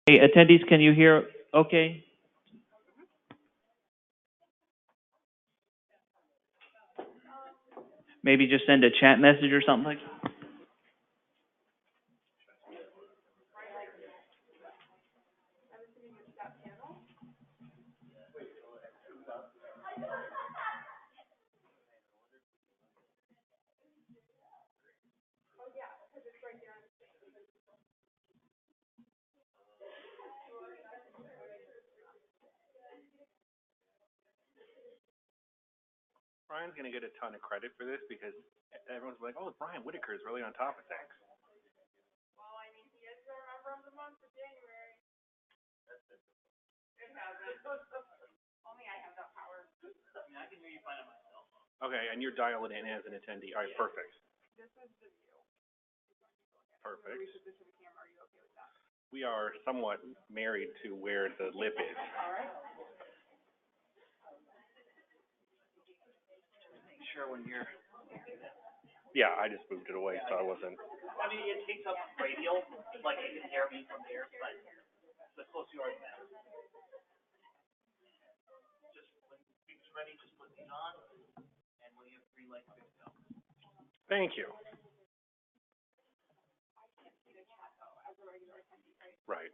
Hey, attendees, can you hear okay? Maybe just send a chat message or something like that? Brian's going to get a ton of credit for this because everyone's like, oh, Brian Whitaker is really on top of things. Well, I mean, he is going to run the month of January. It hasn't. Only I have that power. I mean, I can hear you fine on my cell phone. Okay, and you're dialing in as an attendee. All right, perfect. This is the view. Perfect. Reposition the camera. Are you okay with that? We are somewhat married to where the lip is. All right. Sure, when you're. Yeah, I just moved it away, so I wasn't. I mean, it takes up radial, like you can hear me from here, but the closer you are, the better. Just when it's ready, just put these on, and when you have green light, good to go. Thank you. Right.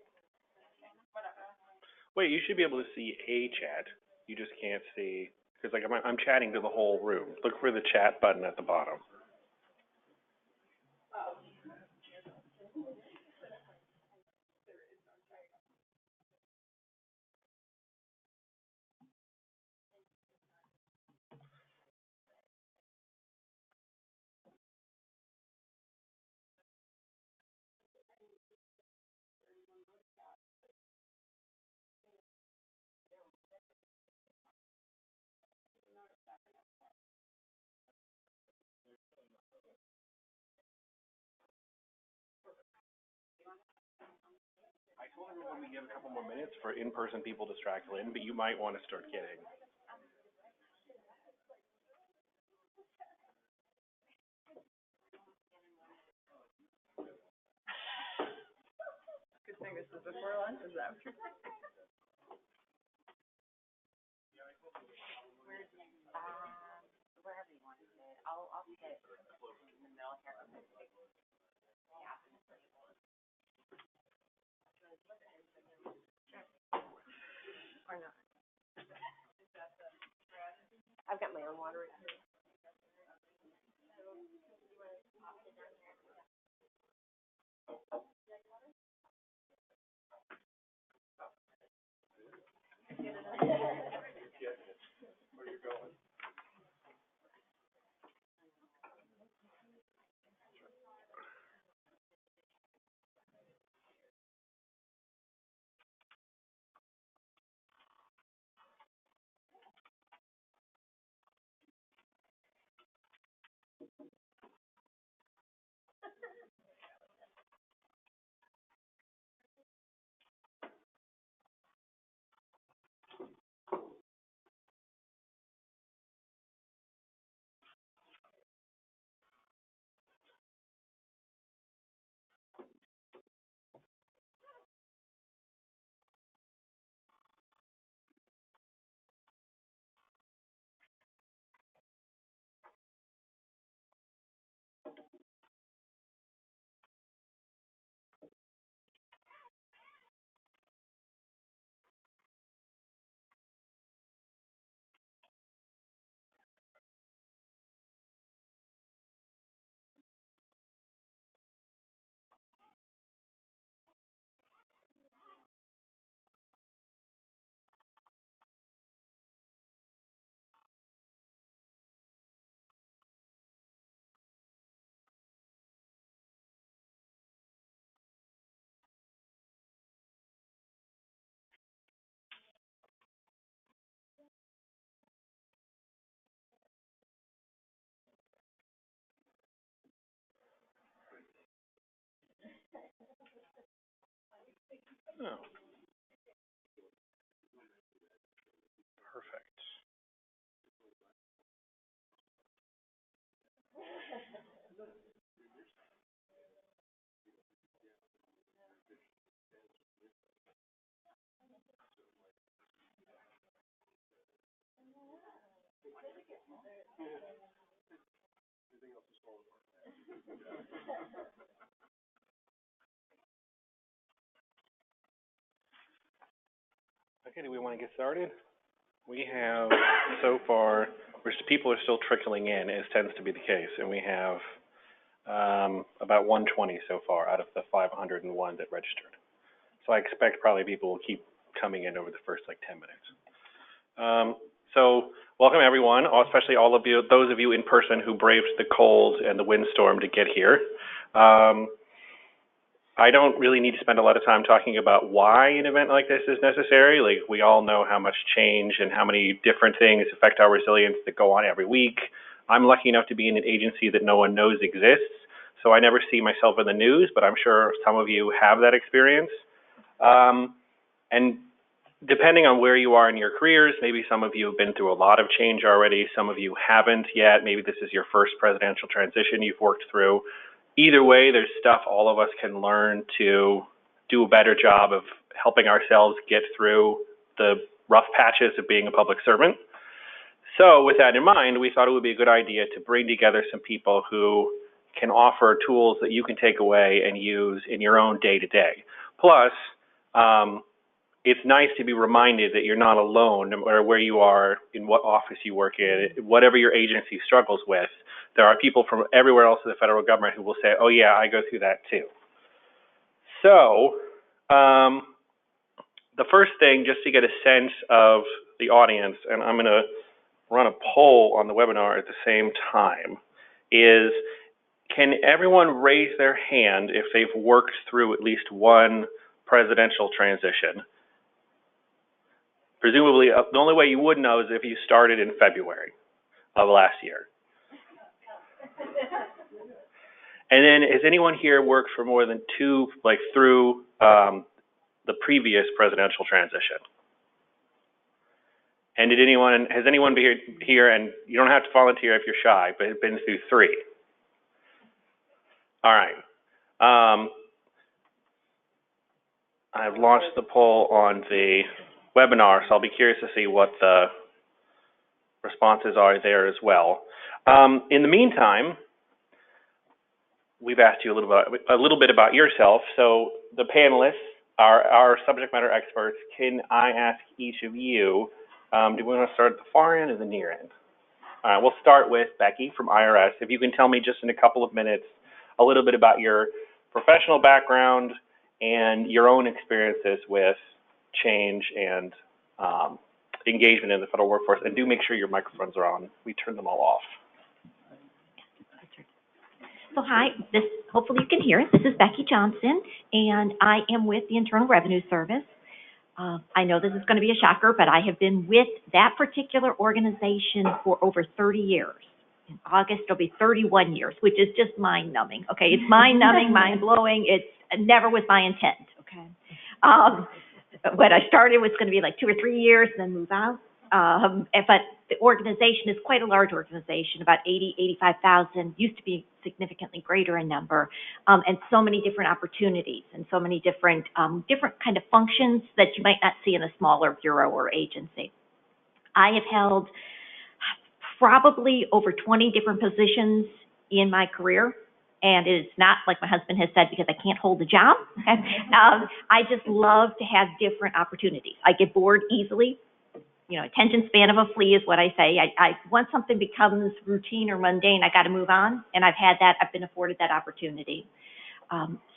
Wait, you should be able to see a chat. You just can't see, because like I'm chatting to the whole room. Look for the chat button at the bottom. I told everyone we give a couple more minutes for in-person people to straggle in, but you might want to start getting. Good thing this is before lunch, is that what you're saying? Wherever you want to sit. I'll sit in the middle here. Or not. I've got my own water. Oh. Perfect. Okay, do we want to get started? We have, so far, people are still trickling in, as tends to be the case, and we have about 120 so far out of the 501 that registered. So I expect probably people will keep coming in over the first, 10 minutes. So welcome, everyone, especially all of you, those of you in person who braved the cold and the windstorm to get here. I don't really need to spend a lot of time talking about why an event like this is necessary. We all know how much change and how many different things affect our resilience that go on every week. I'm lucky enough to be in an agency that no one knows exists, so I never see myself in the news, but I'm sure some of you have that experience. And depending on where you are in your careers, maybe some of you have been through a lot of change already, some of you haven't yet, maybe this is your first presidential transition you've worked through. Either way, there's stuff all of us can learn to do a better job of helping ourselves get through the rough patches of being a public servant. So with that in mind, we thought it would be a good idea to bring together some people who can offer tools that you can take away and use in your own day-to-day. Plus, it's nice to be reminded that you're not alone, no matter where you are, in what office you work in, whatever your agency struggles with. There are people from everywhere else in the federal government who will say, oh yeah, I go through that too. So, the first thing, just to get a sense of the audience, and I'm gonna run a poll on the webinar at the same time, is can everyone raise their hand if they've worked through at least one presidential transition? Presumably, the only way you would know is if you started in February of last year. And then, has anyone here worked for more than two, through the previous presidential transition? And has anyone been here, and you don't have to volunteer if you're shy, but been through three? All right. I've launched the poll on the webinar, so I'll be curious to see what the responses are there as well. In the meantime, we've asked you a little bit about yourself. So the panelists are our subject matter experts. Can I ask each of you, do we want to start at the far end or the near end? All right, we'll start with Becky from IRS. If you can tell me just in a couple of minutes a little bit about your professional background and your own experiences with change and engagement in the federal workforce. And do make sure your microphones are on. We turn them all off. So hi, hopefully you can hear it. This is Becky Johnson, and I am with the Internal Revenue Service. I know this is going to be a shocker, but I have been with that particular organization for over 30 years. In August, it'll be 31 years, which is just mind-numbing. Okay, it's mind-numbing, mind-blowing. It never was my intent. Okay, when I started, it was going to be 2 or 3 years, and then move out. But the organization is quite a large organization, about 85,000, used to be significantly greater in number, and so many different opportunities and so many different kind of functions that you might not see in a smaller bureau or agency. I have held probably over 20 different positions in my career, and it's not like my husband has said because I can't hold a job. I just love to have different opportunities. I get bored easily. You know, attention span of a flea is what I say. Once something becomes routine or mundane, I got to move on, and I've been afforded that opportunity.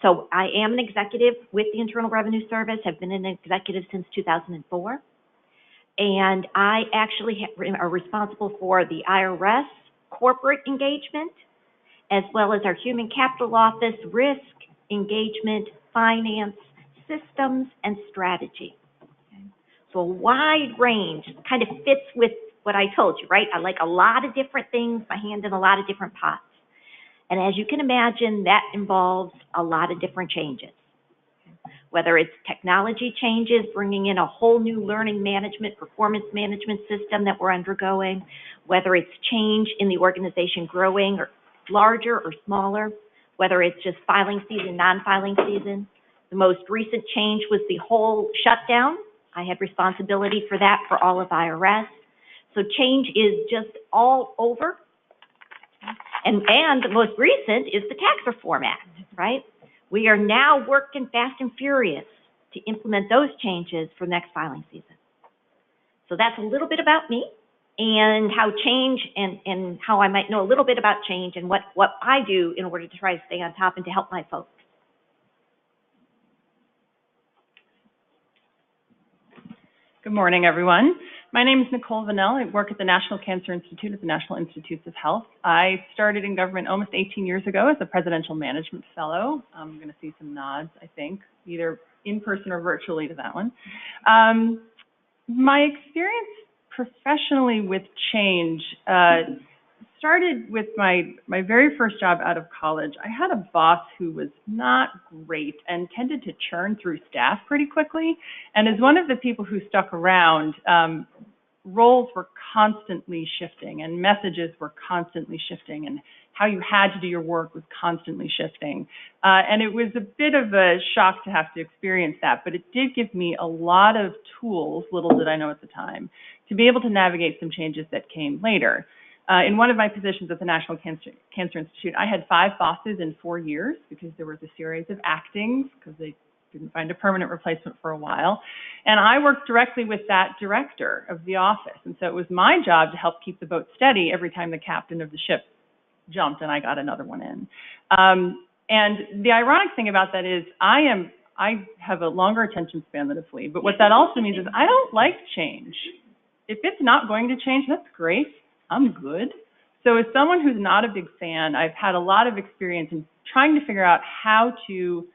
So I am an executive with the Internal Revenue Service. I've been an executive since 2004, and I actually are responsible for the IRS corporate engagement, as well as our Human Capital Office, risk, engagement, finance, systems, and strategy. So a wide range, kind of fits with what I told you, right? I like a lot of different things, my hand in a lot of different pots. And as you can imagine, that involves a lot of different changes. Whether it's technology changes, bringing in a whole new learning management, performance management system that we're undergoing, whether it's change in the organization growing or larger or smaller, whether it's just filing season, non-filing season. The most recent change was the whole shutdown. I had responsibility for that for all of IRS. So change is just all over. And the most recent is the Tax Reform Act, right? We are now working fast and furious to implement those changes for next filing season. So that's a little bit about me and how change and how I might know a little bit about change and what I do in order to try to stay on top and to help my folks. Good morning, everyone. My name is Nicole Vanell. I work at the National Cancer Institute at the National Institutes of Health. I started in government almost 18 years ago as a presidential management fellow. I'm going to see some nods, I think, either in person or virtually to that one. My experience professionally with change started with my very first job out of college. I had a boss who was not great and tended to churn through staff pretty quickly. And as one of the people who stuck around, roles were constantly shifting and messages were constantly shifting and how you had to do your work was constantly shifting. And it was a bit of a shock to have to experience that, but it did give me a lot of tools, little did I know at the time, to be able to navigate some changes that came later. In one of my positions at the National Cancer Institute, I had 5 bosses in 4 years because there was a series of actings because they didn't find a permanent replacement for a while. And I worked directly with that director of the office. And so it was my job to help keep the boat steady every time the captain of the ship jumped and I got another one in. And the ironic thing about that is I have a longer attention span than a flea, but what that also means is I don't like change. If it's not going to change, that's great. I'm good. So as someone who's not a big fan, I've had a lot of experience in trying to figure out how to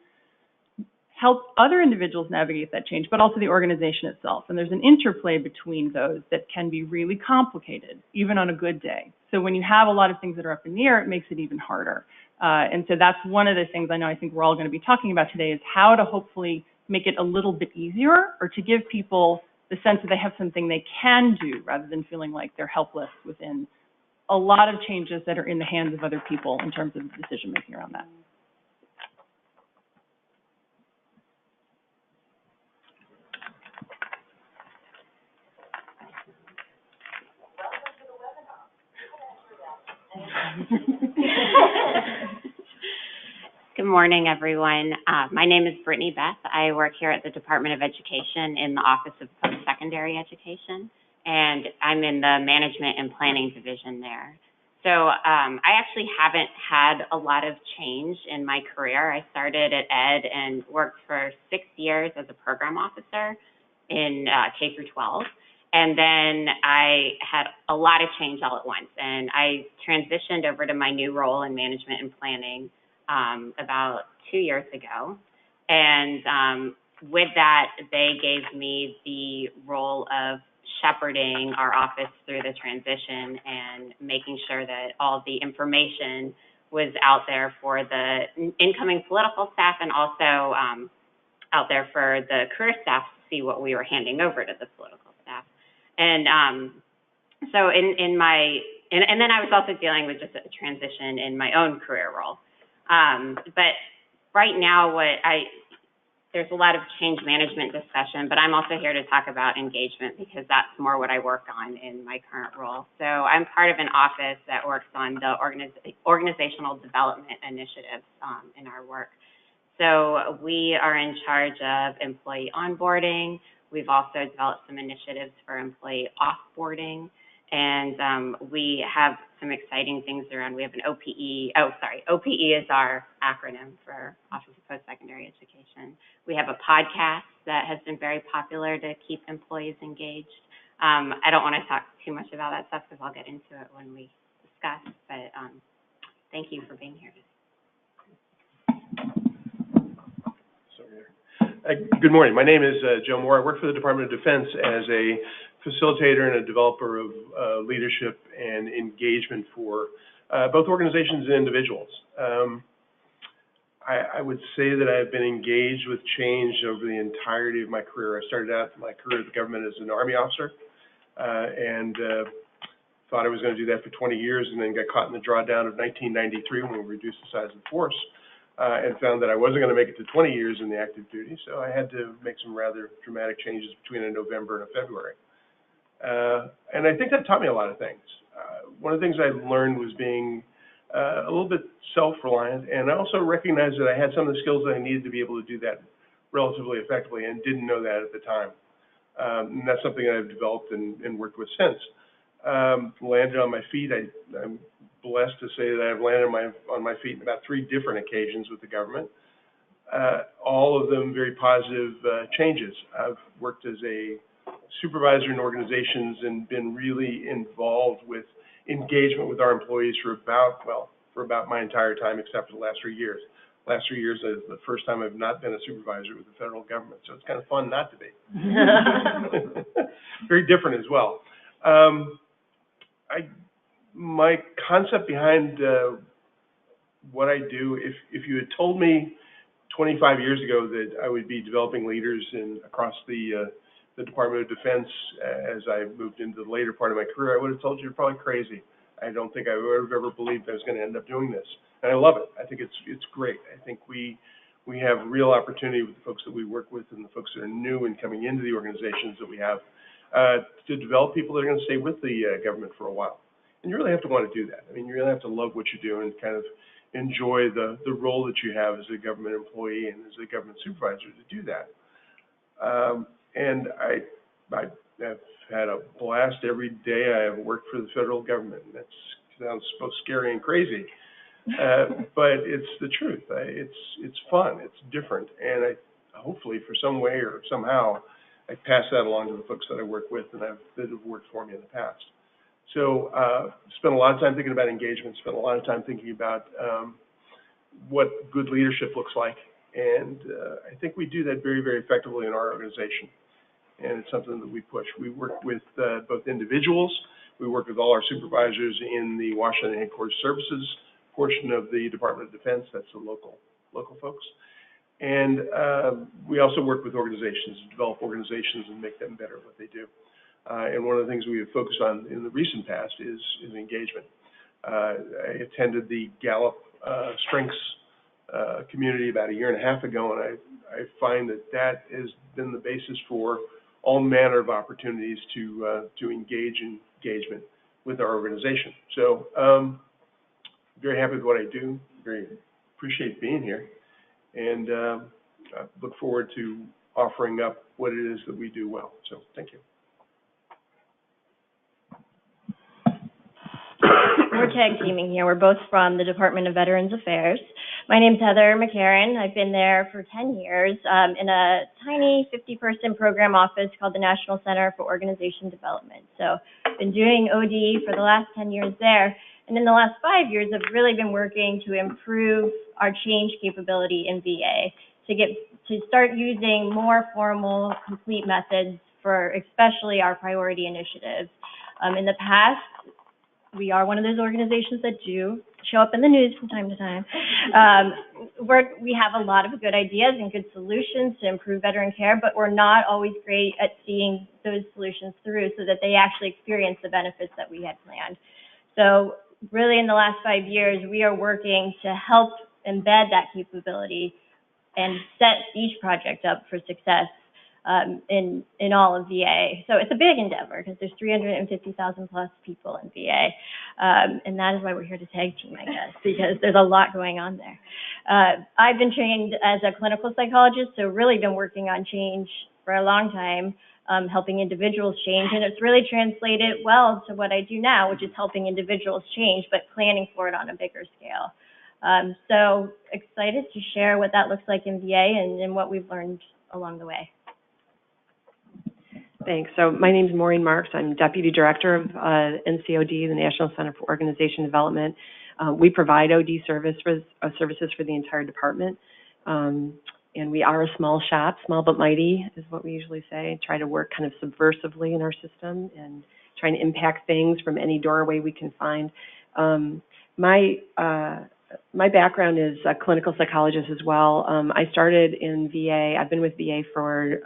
help other individuals navigate that change, but also the organization itself. And there's an interplay between those that can be really complicated, even on a good day. So when you have a lot of things that are up in the air, it makes it even harder. And so that's one of the things I think we're all going to be talking about today is how to hopefully make it a little bit easier or to give people the sense that they have something they can do rather than feeling like they're helpless within a lot of changes that are in the hands of other people in terms of decision making around that. Good morning, everyone. My name is Brittany Beth. I work here at the Department of Education in the Office of Post-Secondary Education, and I'm in the Management and Planning Division there. So I actually haven't had a lot of change in my career. I started at Ed and worked for 6 years as a program officer in K through 12. And then I had a lot of change all at once. And I transitioned over to my new role in management and planning about 2 years ago. And with that, they gave me the role of shepherding our office through the transition and making sure that all the information was out there for the incoming political staff and also out there for the career staff to see what we were handing over to the political staff. And so and then I was also dealing with just a transition in my own career role. But right now there's a lot of change management discussion, but I'm also here to talk about engagement because that's more what I work on in my current role. So I'm part of an office that works on the organizational development initiatives in our work. So we are in charge of employee onboarding. We've also developed some initiatives for employee offboarding, and we have some exciting things around. We have an OPE. OPE is our acronym for Office of Post-Secondary Education. We have a podcast that has been very popular to keep employees engaged. I don't want to talk too much about that stuff because I'll get into it when we discuss, but thank you for being here today. Good morning. My name is Joe Moore. I work for the Department of Defense as a facilitator and a developer of leadership and engagement for both organizations and individuals. I would say that I've been engaged with change over the entirety of my career. I started out my career at the government as an Army officer and thought I was going to do that for 20 years and then got caught in the drawdown of 1993 when we reduced the size of the force. And found that I wasn't going to make it to 20 years in the active duty, so I had to make some rather dramatic changes between a November and a February. And I think that taught me a lot of things. One of the things I learned was being a little bit self-reliant, and I also recognized that I had some of the skills that I needed to be able to do that relatively effectively, and didn't know that at the time. And that's something that I've developed and worked with since. Landed on my feet. I'm blessed to say that I've landed on my feet in about 3 different occasions with the government. All of them very positive changes. I've worked as a supervisor in organizations and been really involved with engagement with our employees for about my entire time, except for the last 3 years. Last 3 years is the first time I've not been a supervisor with the federal government, so it's kind of fun not to be. Very different as well. My concept behind what I do, if you had told me 25 years ago that I would be developing leaders across the Department of Defense as I moved into the later part of my career, I would have told you you're probably crazy. I don't think I would have ever believed I was going to end up doing this. And I love it. I think it's great. I think we have real opportunity with the folks that we work with and the folks that are new and coming into the organizations that we have to develop people that are going to stay with the government for a while. And you really have to want to do that. I mean, you really have to love what you do and kind of enjoy the role that you have as a government employee and as a government supervisor to do that. And I have had a blast every day I have worked for the federal government. That sounds both scary and crazy, but it's the truth. It's fun. It's different, and hopefully for some way or somehow I pass that along to the folks that I work with and that have worked for me in the past. So spent a lot of time thinking about engagement. Spent a lot of time thinking about what good leadership looks like, and I think we do that very, very effectively in our organization. And it's something that we push. We work with both individuals. We work with all our supervisors in the Washington Headquarters Services portion of the Department of Defense. That's the local folks. And we also work with organizations, develop organizations and make them better at what they do. And one of the things we have focused on in the recent past is engagement. I attended the Gallup Strengths community about 1.5 years ago, and I find that has been the basis for all manner of opportunities to engage in engagement with our organization. So very happy with what I do, very appreciate being here, and I look forward to offering up what it is that we do well. So thank you. We're tag teaming here. We're both from the Department of Veterans Affairs. My name's Heather McCarran. I've been there for 10 years in a tiny 50-person program office called the National Center for Organization Development. So I've been doing OD for the last 10 years there. And in the last 5 years, I've really been working to improve our change capability in VA to start using more formal, complete methods for especially our priority initiatives. In the past, we are one of those organizations that do show up in the news from time to time. We have a lot of good ideas and good solutions to improve veteran care, but we're not always great at seeing those solutions through so that they actually experience the benefits that we had planned. So really in the last 5 years, we are working to help embed that capability and set each project up for success in all of VA. So it's a big endeavor because there's 350,000 plus people in VA. And that is why we're here to tag team, I guess, because there's a lot going on there. I've been trained as a clinical psychologist, so really been working on change for a long time, helping individuals change. And it's really translated well to what I do now, which is helping individuals change, but planning for it on a bigger scale. So excited to share what that looks like in VA and what we've learned along the way. Thanks. So my name is Maureen Marks. I'm Deputy Director of NCOD, the National Center for Organization Development. We provide OD services for the entire department. And we are a small shop, small but mighty is what we usually say. Try to work kind of subversively in our system and trying to impact things from any doorway we can find. My background is a clinical psychologist as well. I started in VA. I've been with VA for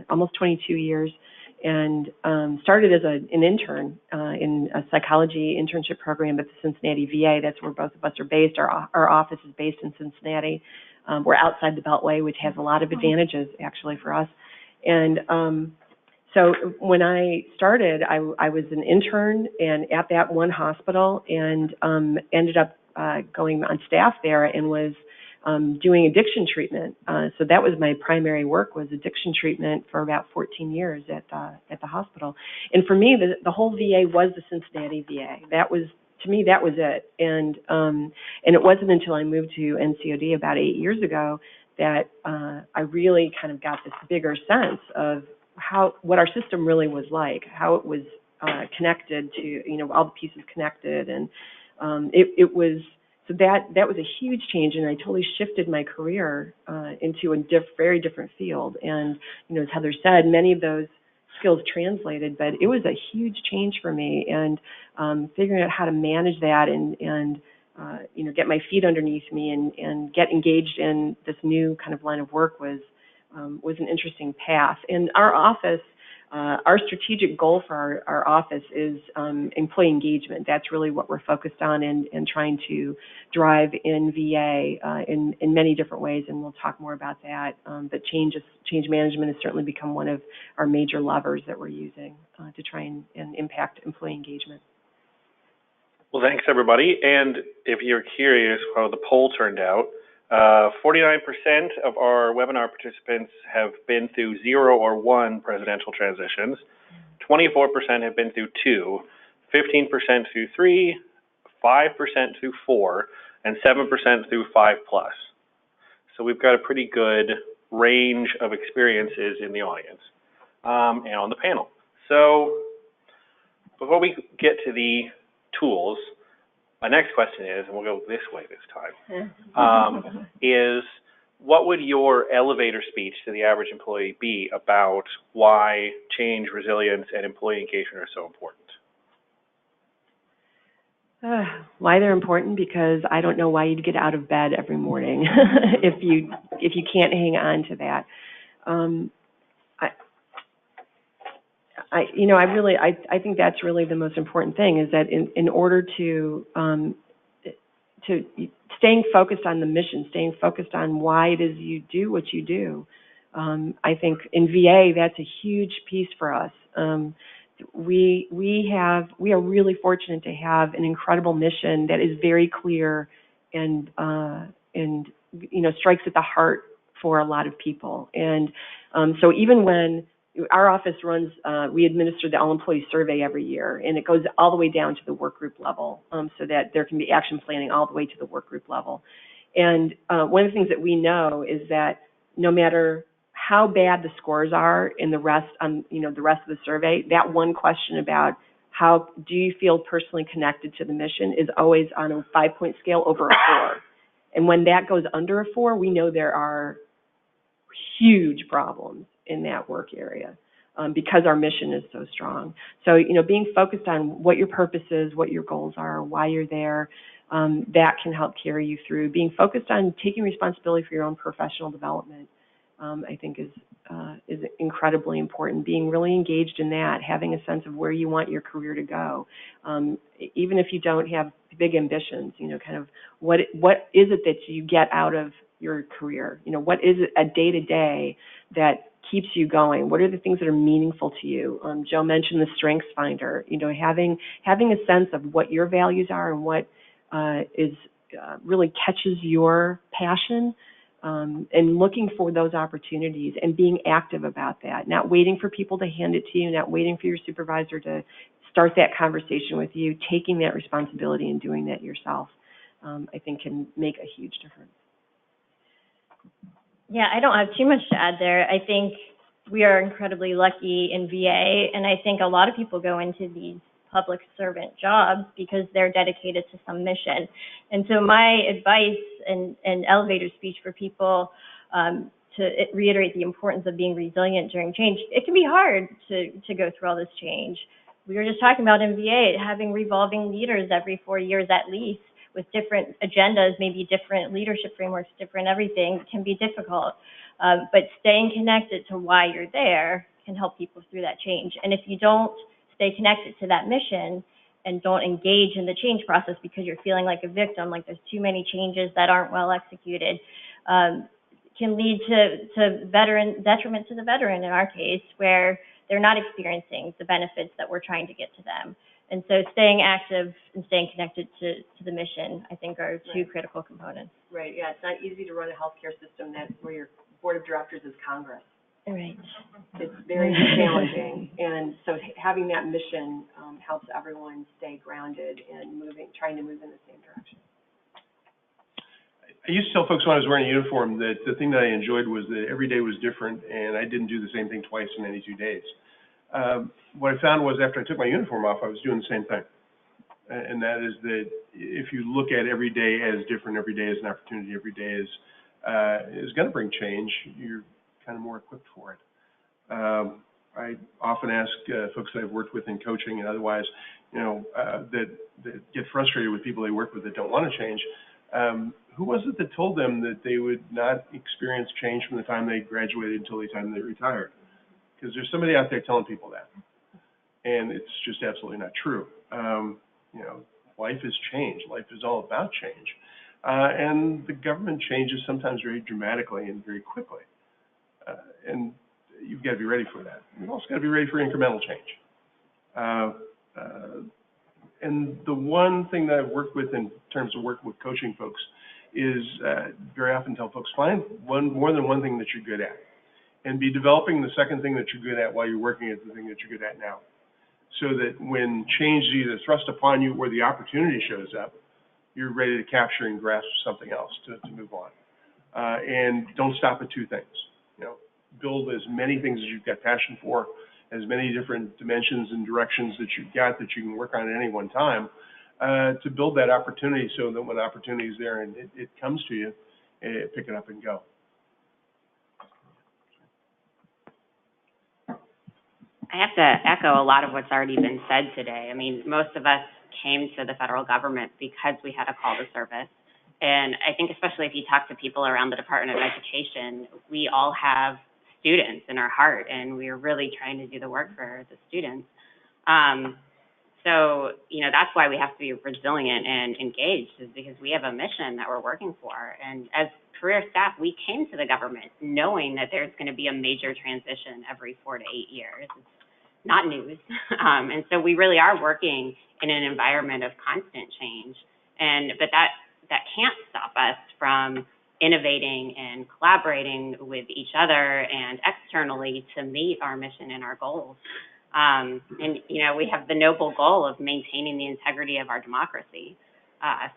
almost 22 years. And started as an intern in a psychology internship program at the Cincinnati VA. That's where both of us are based. Our office is based in Cincinnati. We're outside the Beltway, which has a lot of advantages, actually, for us. And So when I started, I was an intern and at that one hospital, and ended up going on staff there and was doing addiction treatment. So that was my primary work, was addiction treatment for about 14 years at the hospital. And for me, the whole VA was the Cincinnati VA. That was, to me, that was it. And it wasn't until I moved to NCOD about 8 years ago that I really kind of got this bigger sense of what our system really was like, how it was connected to, you know, all the pieces connected, and it was, so that was a huge change, and I totally shifted my career into a very different field. And, you know, as Heather said, many of those skills translated, but it was a huge change for me, and figuring out how to manage that and you know, get my feet underneath me and get engaged in this new kind of line of work was an interesting path. And our office, our strategic goal for our office is employee engagement. That's really what we're focused on and trying to drive in VA in many different ways, and we'll talk more about that. But change management has certainly become one of our major levers that we're using to try and impact employee engagement. Well, thanks, everybody. And if you're curious how the poll turned out, 49% of our webinar participants have been through 0 or 1 presidential transitions, 24% have been through 2, 15% through 3, 5% through 4, and 7% through 5+. So we've got a pretty good range of experiences in the audience and on the panel. So before we get to the tools, my next question is, and we'll go this way this time, is what would your elevator speech to the average employee be about why change, resilience, and employee engagement are so important? Why they're important? Because I don't know why you'd get out of bed every morning if you can't hang on to that. I think that's really the most important thing, is that in order to staying focused on the mission, staying focused on why it is you do what you do. I think in VA, that's a huge piece for us. We are really fortunate to have an incredible mission that is very clear and you know, strikes at the heart for a lot of people. And so even when our office runs, we administer the all-employee survey every year, and it goes all the way down to the work group level, so that there can be action planning all the way to the work group level. And one of the things that we know is that no matter how bad the scores are in the rest of the survey, that one question about how do you feel personally connected to the mission is always on a 5-point scale over a 4. And when that goes under a 4, we know there are huge problems in that work area because our mission is so strong. So, you know, being focused on what your purpose is, what your goals are, why you're there, that can help carry you through. Being focused on taking responsibility for your own professional development, I think is incredibly important. Being really engaged in that, having a sense of where you want your career to go, even if you don't have big ambitions. You know, kind of what is it that you get out of your career? You know, what is it a day-to-day that keeps you going? What are the things that are meaningful to you? Joe mentioned the Strengths Finder. You know, having a sense of what your values are and what really catches your passion, and looking for those opportunities and being active about that, not waiting for people to hand it to you, not waiting for your supervisor to start that conversation with you, taking that responsibility and doing that yourself, I think can make a huge difference. Yeah, I don't have too much to add there. I think we are incredibly lucky in VA, and I think a lot of people go into these public servant jobs because they're dedicated to some mission. And so my advice and elevator speech for people to reiterate the importance of being resilient during change. It can be hard to go through all this change. We were just talking about in VA, having revolving leaders every 4 years at least, with different agendas, maybe different leadership frameworks, different everything, can be difficult. But staying connected to why you're there can help people through that change. And if you don't stay connected to that mission and don't engage in the change process because you're feeling like a victim, like there's too many changes that aren't well executed, can lead to detriment to the veteran in our case, where they're not experiencing the benefits that we're trying to get to them. And so staying active and staying connected to the mission, I think, are two critical components. Right, yeah, it's not easy to run a healthcare system where your board of directors is Congress. Right. It's very challenging, and so having that mission helps everyone stay grounded and trying to move in the same direction. I used to tell folks when I was wearing a uniform that the thing that I enjoyed was that every day was different, and I didn't do the same thing twice in any 2 days. What I found was after I took my uniform off, I was doing the same thing. And that is that if you look at every day as different, every day as an opportunity, every day is going to bring change, you're kind of more equipped for it. I often ask folks that I've worked with in coaching and otherwise, that get frustrated with people they work with that don't want to change. Who was it that told them that they would not experience change from the time they graduated until the time they retired? Because there's somebody out there telling people that, and it's just absolutely not true. Life is change. Life is all about change, and the government changes sometimes very dramatically and very quickly, and you've got to be ready for that. You've also got to be ready for incremental change. And the one thing that I've worked with in terms of working with coaching folks is very often tell folks, find more than one thing that you're good at, and be developing the second thing that you're good at while you're working at the thing that you're good at now, so that when change is either thrust upon you or the opportunity shows up, you're ready to capture and grasp something else to move on. And don't stop at two things. Build as many things as you've got passion for, as many different dimensions and directions that you've got that you can work on at any one time, to build that opportunity so that when opportunity is there and it comes to you, pick it up and go. I have to echo a lot of what's already been said today. I mean, most of us came to the federal government because we had a call to service. And I think especially if you talk to people around the Department of Education, we all have students in our heart, and we're really trying to do the work for the students. So, that's why we have to be resilient and engaged, is because we have a mission that we're working for. And as career staff, we came to the government knowing that there's going to be a major transition every 4 to 8 years. It's not news. And so we really are working in an environment of constant change. But that can't stop us from innovating and collaborating with each other and externally to meet our mission and our goals. We have the noble goal of maintaining the integrity of our democracy.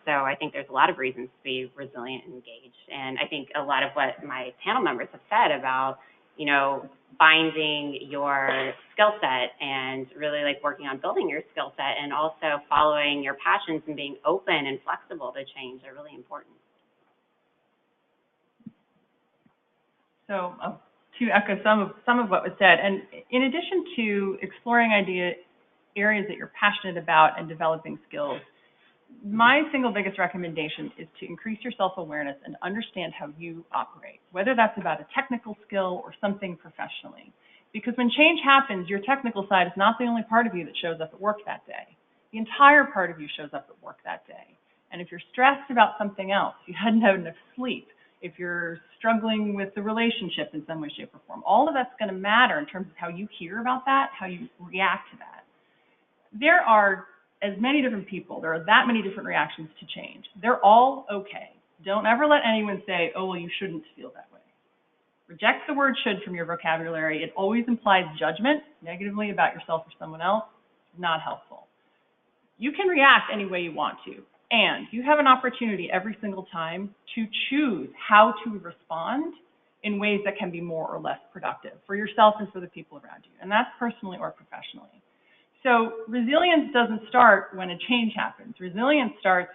So I think there's a lot of reasons to be resilient and engaged. And I think a lot of what my panel members have said about, finding your skill set and really working on building your skill set, and also following your passions and being open and flexible to change are really important. So to echo some of what was said, and in addition to exploring areas that you're passionate about and developing skills, my single biggest recommendation is to increase your self-awareness and understand how you operate, whether that's about a technical skill or something professionally. Because when change happens, your technical side is not the only part of you that shows up at work that day. The entire part of you shows up at work that day. And if you're stressed about something else, you hadn't had enough sleep, if you're struggling with the relationship in some way, shape, or form, all of that's going to matter in terms of how you hear about that, how you react to that. There are as many different people, there are that many different reactions to change. They're all okay. Don't ever let anyone say, oh, well, you shouldn't feel that way. Reject the word should from your vocabulary. It always implies judgment negatively about yourself or someone else. Not helpful. You can react any way you want to, and you have an opportunity every single time to choose how to respond in ways that can be more or less productive for yourself and for the people around you, and that's personally or professionally. So resilience doesn't start when a change happens. Resilience starts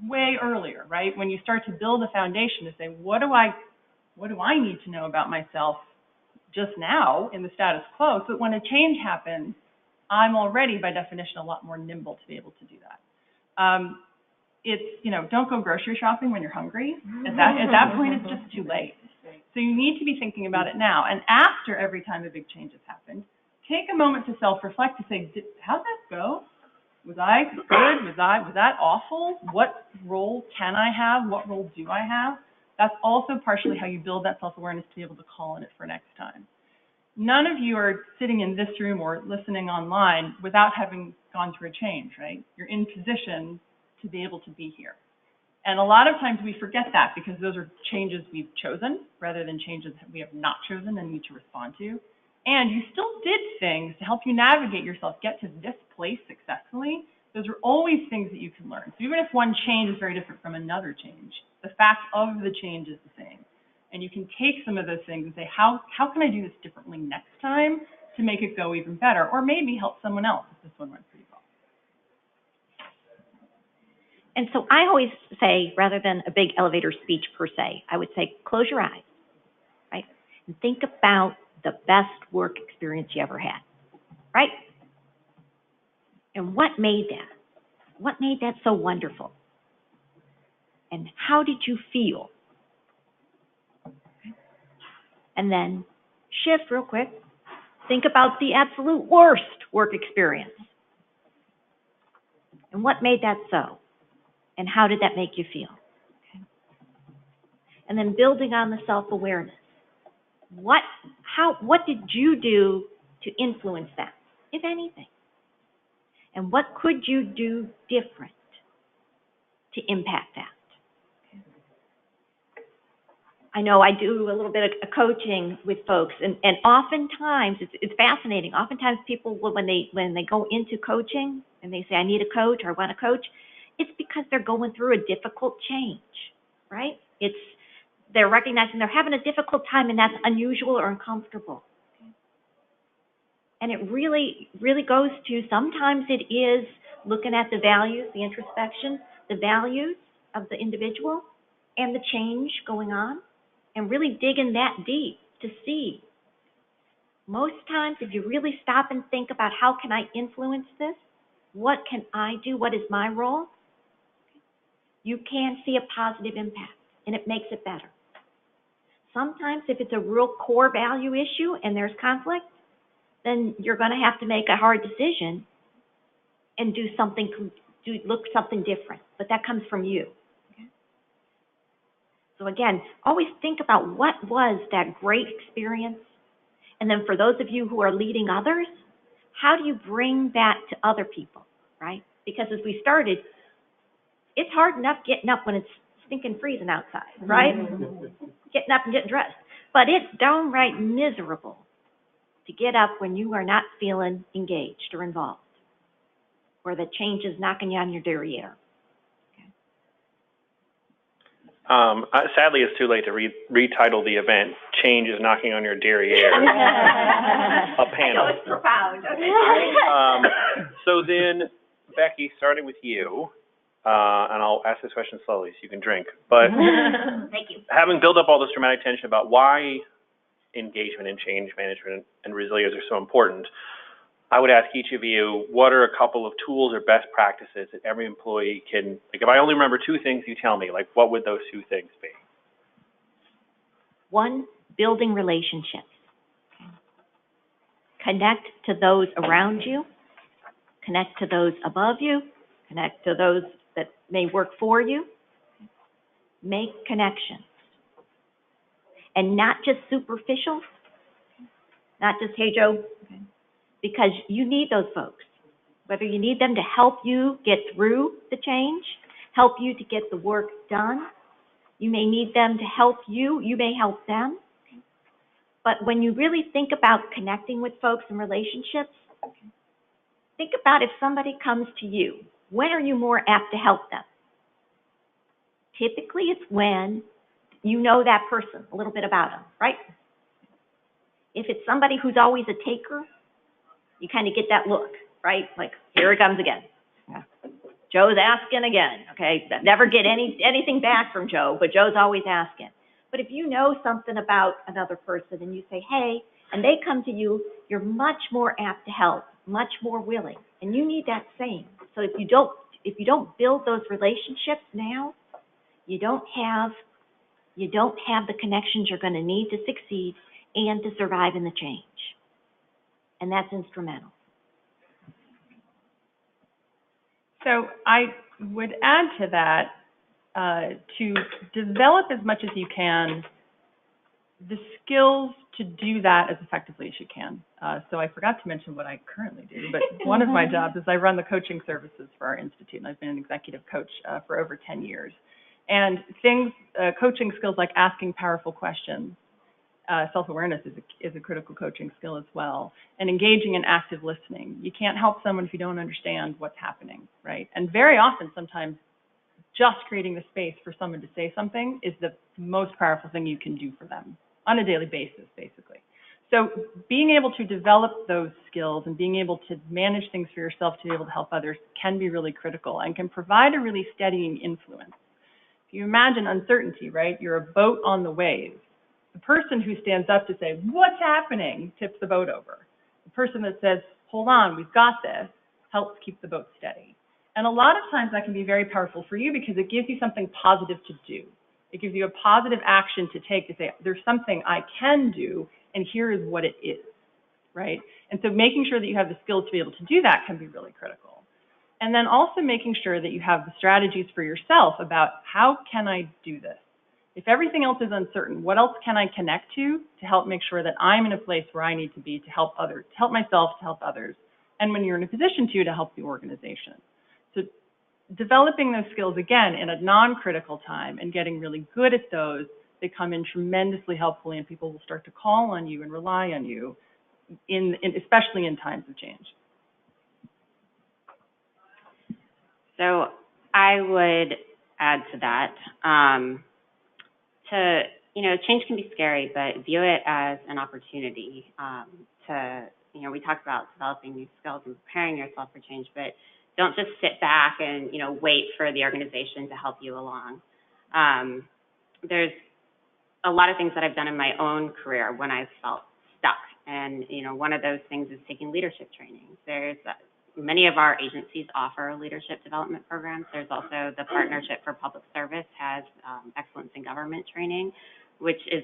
way earlier, right? When you start to build a foundation to say, what do I need to know about myself just now in the status quo, so that when a change happens, I'm already, by definition, a lot more nimble to be able to do that. Don't go grocery shopping when you're hungry. At that point, it's just too late. So you need to be thinking about it now. And after every time a big change has happened, take a moment to self-reflect, to say, how'd that go? Was I good? Was that awful? What role can I have? What role do I have? That's also partially how you build that self-awareness to be able to call on it for next time. none of you are sitting in this room or listening online without having gone through a change, right? You're in position to be able to be here. And a lot of times we forget that because those are changes we've chosen rather than changes that we have not chosen and need to respond to. And you still did things to help you navigate yourself, get to this place successfully. Those are always things that you can learn. So even if one change is very different from another change, the fact of the change is the same. And you can take some of those things and say, how can I do this differently next time to make it go even better? Or maybe help someone else if this one went pretty well. And so I always say, rather than a big elevator speech per se, I would say, close your eyes, right? And think about the best work experience you ever had, right? And what made that? What made that so wonderful? And how did you feel? And then shift real quick. Think about the absolute worst work experience. And what made that so? And how did that make you feel? Okay. And then building on the self-awareness. What did you do to influence that, if anything? And what could you do different to impact that? Okay. I know I do a little bit of coaching with folks, and oftentimes, it's fascinating. Oftentimes people, when they go into coaching and they say, I need a coach or I want a coach, it's because they're going through a difficult change, right? They're recognizing they're having a difficult time and that's unusual or uncomfortable. And it really, really goes to, sometimes it is looking at the values, the introspection, the values of the individual and the change going on, and really digging that deep to see. Most times, if you really stop and think about how can I influence this, what can I do, what is my role, you can see a positive impact, and it makes it better. Sometimes, if it's a real core value issue and there's conflict, then you're going to have to make a hard decision and look something different. But that comes from you. Okay? So again, always think about what was that great experience. And then for those of you who are leading others, how do you bring that to other people, right? Because as we started, it's hard enough getting up when it's stinking freezing outside, right? Getting up and getting dressed. But it's downright miserable to get up when you are not feeling engaged or involved, or the change is knocking you on your derriere. Sadly, it's too late to retitle the event, Change is Knocking on Your Derriere. A panel. I know, it's profound. So then, Becky, starting with you, and I'll ask this question slowly so you can drink, but Thank you. having built up all this dramatic tension about why engagement and change management and resilience are so important, I would ask each of you, what are a couple of tools or best practices that every employee can, like if I only remember two things you tell me, like what would those two things be? One, building relationships. Connect to those around you, connect to those above you, connect to those that may work for you. Make connections. And not just superficial, not just, hey, Joe, because you need those folks. Whether you need them to help you get through the change, help you to get the work done, you may need them to help you, you may help them. But when you really think about connecting with folks and relationships, think about if somebody comes to you, when are you more apt to help them? Typically, it's when you know that person, a little bit about them, right? If it's somebody who's always a taker, you kind of get that look, right? Like, here it comes again. Yeah. Joe's asking again, okay? Never get anything back from Joe, but Joe's always asking. But if you know something about another person and you say, hey, and they come to you, you're much more apt to help, much more willing. And you need that same. So if you don't build those relationships now, you don't have the connections you're going to need to succeed and to survive in the change. And that's instrumental. So I would add to that, to develop as much as you can the skills to do that as effectively as you can. So I forgot to mention what I currently do, but one of my jobs is I run the coaching services for our institute, and I've been an executive coach for over 10 years. And coaching skills like asking powerful questions, self-awareness is a critical coaching skill as well, and engaging in active listening. You can't help someone if you don't understand what's happening, right? And very often, sometimes, just creating the space for someone to say something is the most powerful thing you can do for them on a daily basis, basically. So being able to develop those skills and being able to manage things for yourself to be able to help others can be really critical and can provide a really steadying influence. If you imagine uncertainty, right? You're a boat on the waves. The person who stands up to say, what's happening, tips the boat over. The person that says, hold on, we've got this, helps keep the boat steady. And a lot of times that can be very powerful for you because it gives you something positive to do. It gives you a positive action to take to say, there's something I can do, and here is what it is, right? And so making sure that you have the skills to be able to do that can be really critical. And then also making sure that you have the strategies for yourself about how can I do this? If everything else is uncertain, what else can I connect to help make sure that I'm in a place where I need to be to help others, to help myself, to help others, and when you're in a position to help the organization. So developing those skills, again, in a non-critical time and getting really good at those, they come in tremendously helpfully, and people will start to call on you and rely on you, especially in times of change. So I would add to that, change can be scary, but view it as an opportunity we talked about developing new skills and preparing yourself for change, but don't just sit back and, wait for the organization to help you along. There's a lot of things that I've done in my own career when I've felt stuck. And, one of those things is taking leadership training. Many of our agencies offer leadership development programs. There's also the Partnership for Public Service has excellence in government training, which is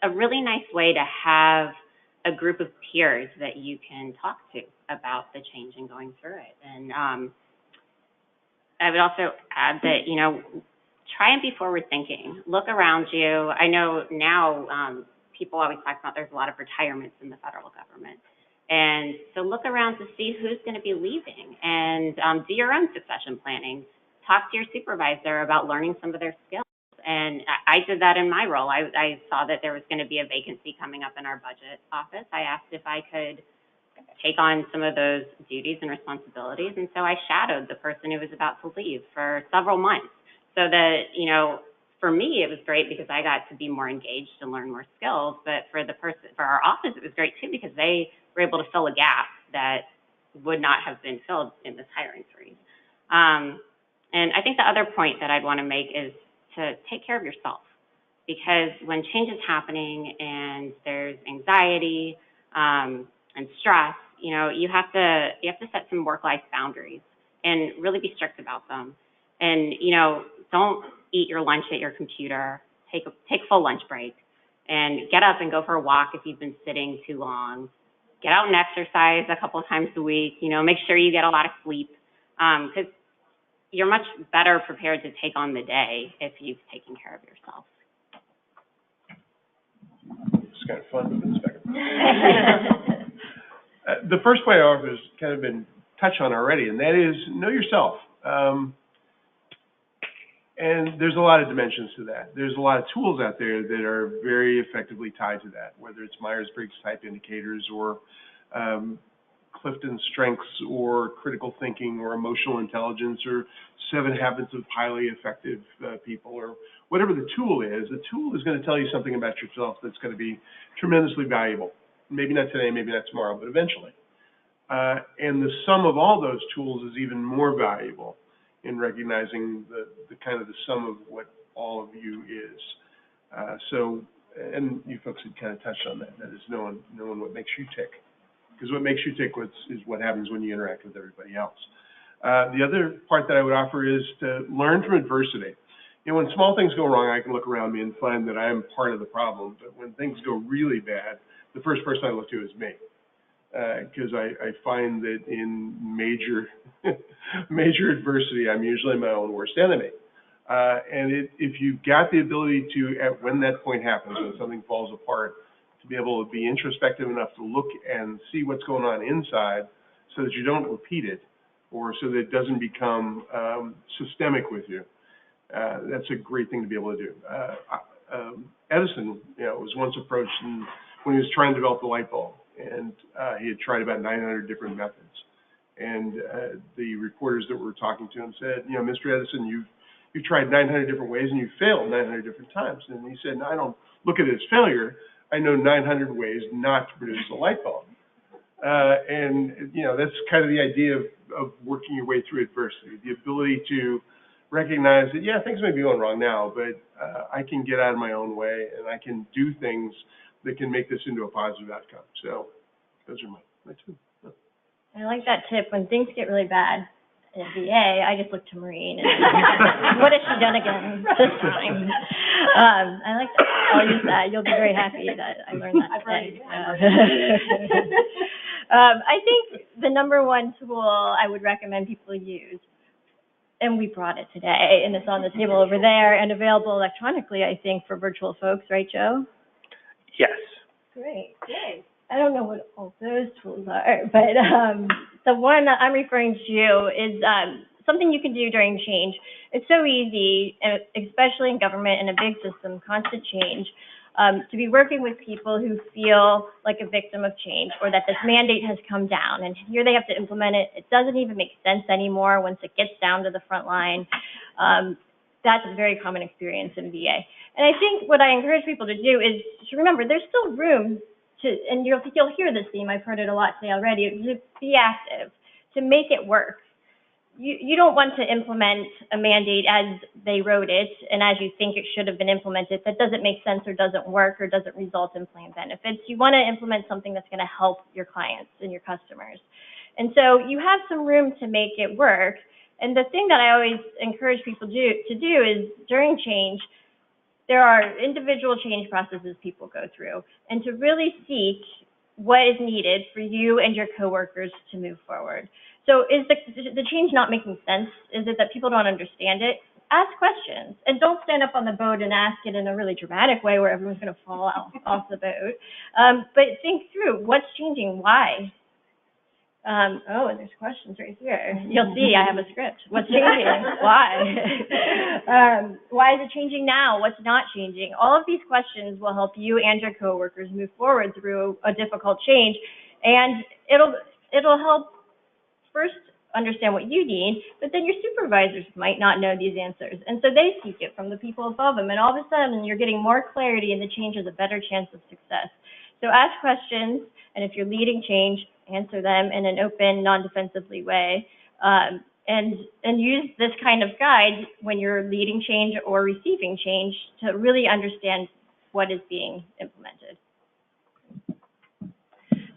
a really nice way to have a group of peers that you can talk to about the change and going through it. And I would also add that, try and be forward thinking. Look around you. I know now people always talk about there's a lot of retirements in the federal government. And so look around to see who's going to be leaving and do your own succession planning. Talk to your supervisor about learning some of their skills. And I did that in my role. I saw that there was going to be a vacancy coming up in our budget office. I asked if I could take on some of those duties and responsibilities. And so I shadowed the person who was about to leave for several months so that, for me, it was great because I got to be more engaged and learn more skills. But for our office, it was great too because they were able to fill a gap that would not have been filled in this hiring freeze. And I think the other point that I'd want to make is to take care of yourself, because when change is happening and there's anxiety and stress, you have to set some work-life boundaries and really be strict about them. And don't eat your lunch at your computer. Take full lunch break, and get up and go for a walk if you've been sitting too long. Get out and exercise a couple of times a week. Make sure you get a lot of sleep, because you're much better prepared to take on the day if you've taken care of yourself. It's kind of fun moving this back and forth. The first point I offer has kind of been touched on already, and that is know yourself. And there's a lot of dimensions to that. There's a lot of tools out there that are very effectively tied to that, whether it's Myers-Briggs type indicators or Clifton Strengths or critical thinking or emotional intelligence or 7 habits of highly effective people, or whatever the tool is going to tell you something about yourself that's going to be tremendously valuable. Maybe not today, maybe not tomorrow, but eventually. And the sum of all those tools is even more valuable in recognizing the kind of the sum of what all of you is. And you folks had kind of touched on that. That is knowing what makes you tick. Because what makes you tick is what happens when you interact with everybody else. The other part that I would offer is to learn from adversity. When small things go wrong, I can look around me and find that I am part of the problem. But when things go really bad, the first person I look to is me. Because I find that in major adversity, I'm usually my own worst enemy. And if you've got the ability to, when that point happens, when something falls apart, to be able to be introspective enough to look and see what's going on inside so that you don't repeat it, or so that it doesn't become systemic with you. That's a great thing to be able to do. Edison, was once approached when he was trying to develop the light bulb, and he had tried about 900 different methods. And the reporters that were talking to him said, Mr. Edison, you've tried 900 different ways and you failed 900 different times. And he said, no, I don't look at it as failure. I know 900 ways not to produce a light bulb. That's kind of the idea of working your way through adversity, the ability to recognize that, things may be going wrong now, but I can get out of my own way and I can do things that can make this into a positive outcome. So those are my two. I like that tip. When things get really bad in VA, I just look to Maureen and what has she done again this time? I like that. I'll use that. You'll be very happy that I learned that today. I think the number one tool I would recommend people use, and we brought it today, and it's on the table over there and available electronically, I think, for virtual folks, right, Joe? Yes. Great. I don't know what all those tools are, but the one that I'm referring to is something you can do during change. It's so easy, especially in government and a big system, constant change, to be working with people who feel like a victim of change, or that this mandate has come down and here they have to implement it. It doesn't even make sense anymore once it gets down to the front line. That's a very common experience in VA. And I think what I encourage people to do is to remember there's still room and you'll hear this theme, I've heard it a lot today already, to be active, to make it work. You don't want to implement a mandate as they wrote it and as you think it should have been implemented that doesn't make sense or doesn't work or doesn't result in plan benefits. You want to implement something that's going to help your clients and your customers. And so you have some room to make it work. And the thing that I always encourage people to do is during change, there are individual change processes people go through, and to really seek what is needed for you and your coworkers to move forward. So is the change not making sense? Is it that people don't understand it? Ask questions, and don't stand up on the boat and ask it in a really dramatic way where everyone's going to fall off the boat. But think through what's changing, why. And there's questions right here. You'll see I have a script. What's changing? Why? Why is it changing now? What's not changing? All of these questions will help you and your coworkers move forward through a difficult change, and it'll help first understand what you need, but then your supervisors might not know these answers, and so they seek it from the people above them, and all of a sudden you're getting more clarity, and the change has a better chance of success. So ask questions, and if you're leading change, answer them in an open, non-defensively way, and use this kind of guide when you're leading change or receiving change to really understand what is being implemented.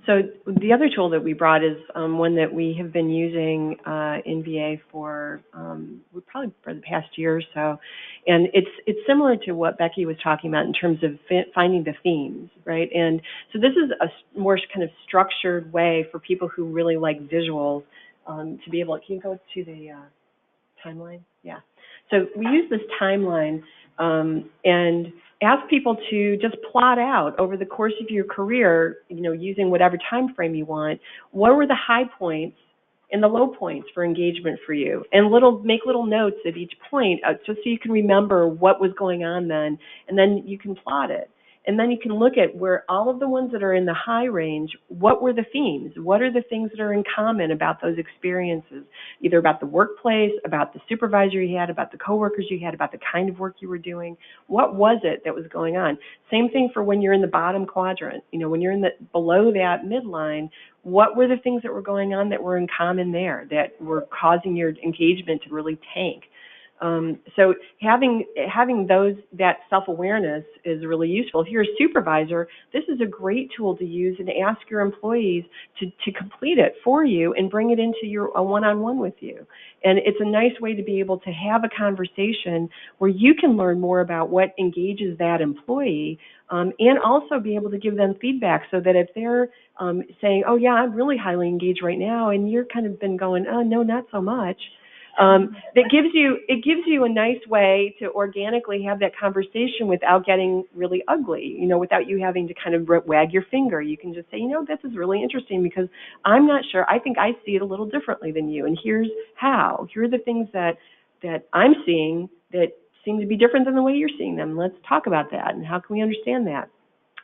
So the other tool that we brought is one that we have been using in VA for probably for the past year or so, and it's similar to what Becky was talking about in terms of finding the themes, right? And so this is a more kind of structured way for people who really like visuals to be able. Can you go to the timeline? Yeah. So we use this timeline and ask people to just plot out over the course of your career, using whatever time frame you want, what were the high points and the low points for engagement for you, and make little notes at each point, just so you can remember what was going on then, and then you can plot it. And then you can look at where all of the ones that are in the high range, what were the themes? What are the things that are in common about those experiences, either about the workplace, about the supervisor you had, about the coworkers you had, about the kind of work you were doing? What was it that was going on? Same thing for when you're in the bottom quadrant. When you're below that midline, what were the things that were going on that were in common there, that were causing your engagement to really tank? So having that self-awareness is really useful. If you're a supervisor, this is a great tool to use and ask your employees to complete it for you and bring it into a one-on-one with you. And it's a nice way to be able to have a conversation where you can learn more about what engages that employee, and also be able to give them feedback, so that if they're saying, oh yeah, I'm really highly engaged right now, and you're kind of been going, oh no, not so much, That it gives you a nice way to organically have that conversation without getting really ugly, without you having to kind of wag your finger. You can just say, this is really interesting because I'm not sure. I think I see it a little differently than you, and here's how. Here are the things that I'm seeing that seem to be different than the way you're seeing them. Let's talk about that, and how can we understand that?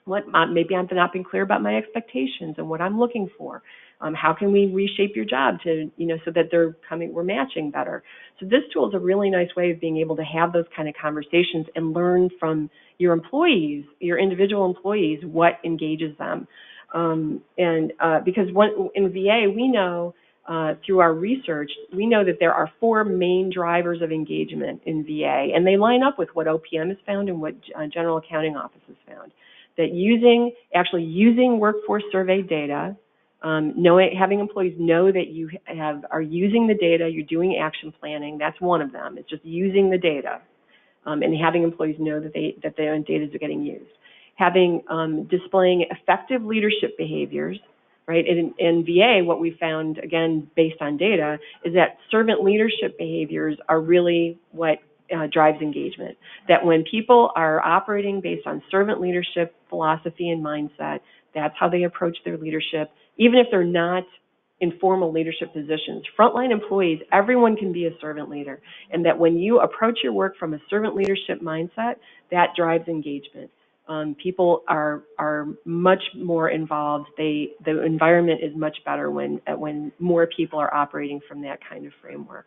Maybe I've not been clear about my expectations and what I'm looking for. How can we reshape your job to, so that we're matching better? So this tool is a really nice way of being able to have those kind of conversations and learn from your employees, your individual employees, what engages them. Because in VA, we know through our research, we know that there are 4 main drivers of engagement in VA, and they line up with what OPM has found and what General Accounting Office has found. That actually using workforce survey data, having employees know that you are using the data, you're doing action planning, that's one of them. It's just using the data, and having employees know that their own data is getting used. Displaying effective leadership behaviors, right? In VA, what we found, again, based on data, is that servant leadership behaviors are really what drives engagement. That when people are operating based on servant leadership philosophy and mindset, that's how they approach their leadership, even if they're not in formal leadership positions. Frontline employees, everyone can be a servant leader, and that when you approach your work from a servant leadership mindset, that drives engagement. People are much more involved. The environment is much better when more people are operating from that kind of framework.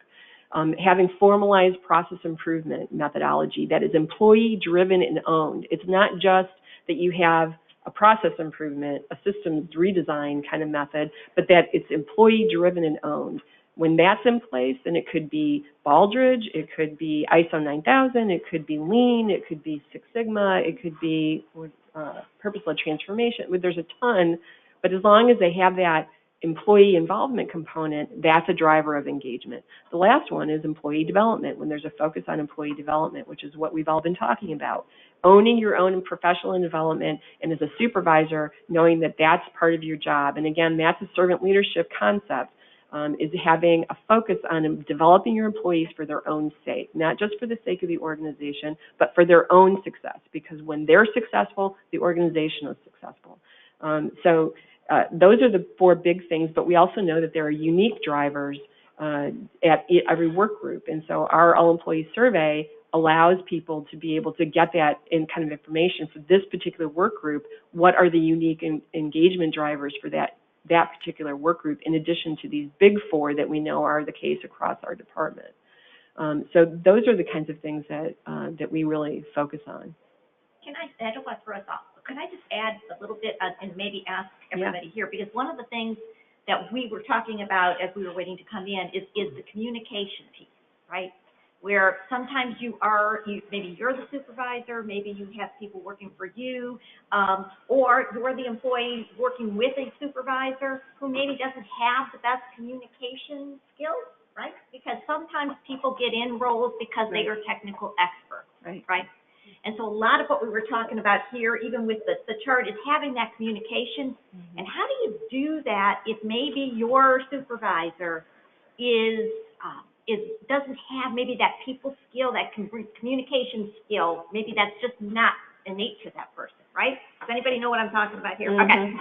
Having formalized process improvement methodology that is employee-driven and owned. It's not just that you have a process improvement, a systems redesign kind of method, but that it's employee-driven and owned. When that's in place, then it could be Baldrige, it could be ISO 9000, it could be Lean, it could be Six Sigma, it could be purpose-led transformation. There's a ton, but as long as they have that employee involvement component, that's a driver of engagement. The last one is employee development, when there's a focus on employee development, which is what we've all been talking about. Owning your own professional development, and as a supervisor, knowing that that's part of your job. And again, that's a servant leadership concept, is having a focus on developing your employees for their own sake, not just for the sake of the organization, but for their own success, because when they're successful, the organization is successful. Those are the 4 big things, but we also know that there are unique drivers at every work group. And so our all-employee survey allows people to be able to get that kind of information for this particular work group. What are the unique engagement drivers for that particular work group, in addition to these big 4 that we know are the case across our department? So those are the kinds of things that we really focus on. I don't want to throw us off, but could I just add a little bit and maybe ask everybody here? Because one of the things that we were talking about as we were waiting to come in is the communication piece, right? Where sometimes maybe you're the supervisor, maybe you have people working for you, or you're the employee working with a supervisor who maybe doesn't have the best communication skills, right? Because sometimes people get in roles because they are technical experts, right? And so a lot of what we were talking about here, even with the chart, is having that communication. And how do you do that if maybe your supervisor doesn't have maybe that people skill, that communication skill? Maybe that's just not innate to that person, right? Does anybody know what I'm talking about here? Okay.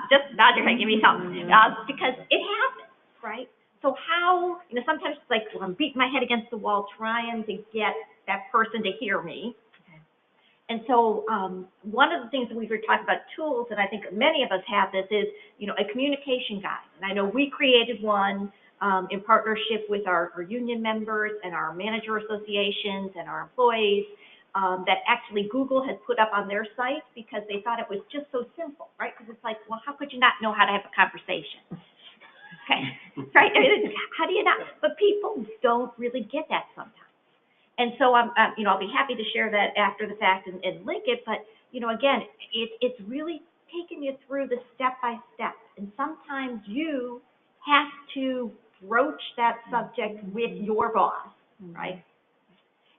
Just nod your head, give me something. Because it happens, right? So how, sometimes it's like, well, I'm beating my head against the wall trying to get that person to hear me. And so one of the things that we were talking about, tools that I think many of us have this is, a communication guide. And I know we created one in partnership with our union members and our manager associations and our employees that actually Google has put up on their site because they thought it was just so simple, right? Because it's like, well, how could you not know how to have a conversation? Okay, right? How do you not? But people don't really get that sometimes. And so I'll be happy to share that after the fact and link it. But again, it's really taking you through the step by step. And sometimes you have to broach that subject with your boss, right?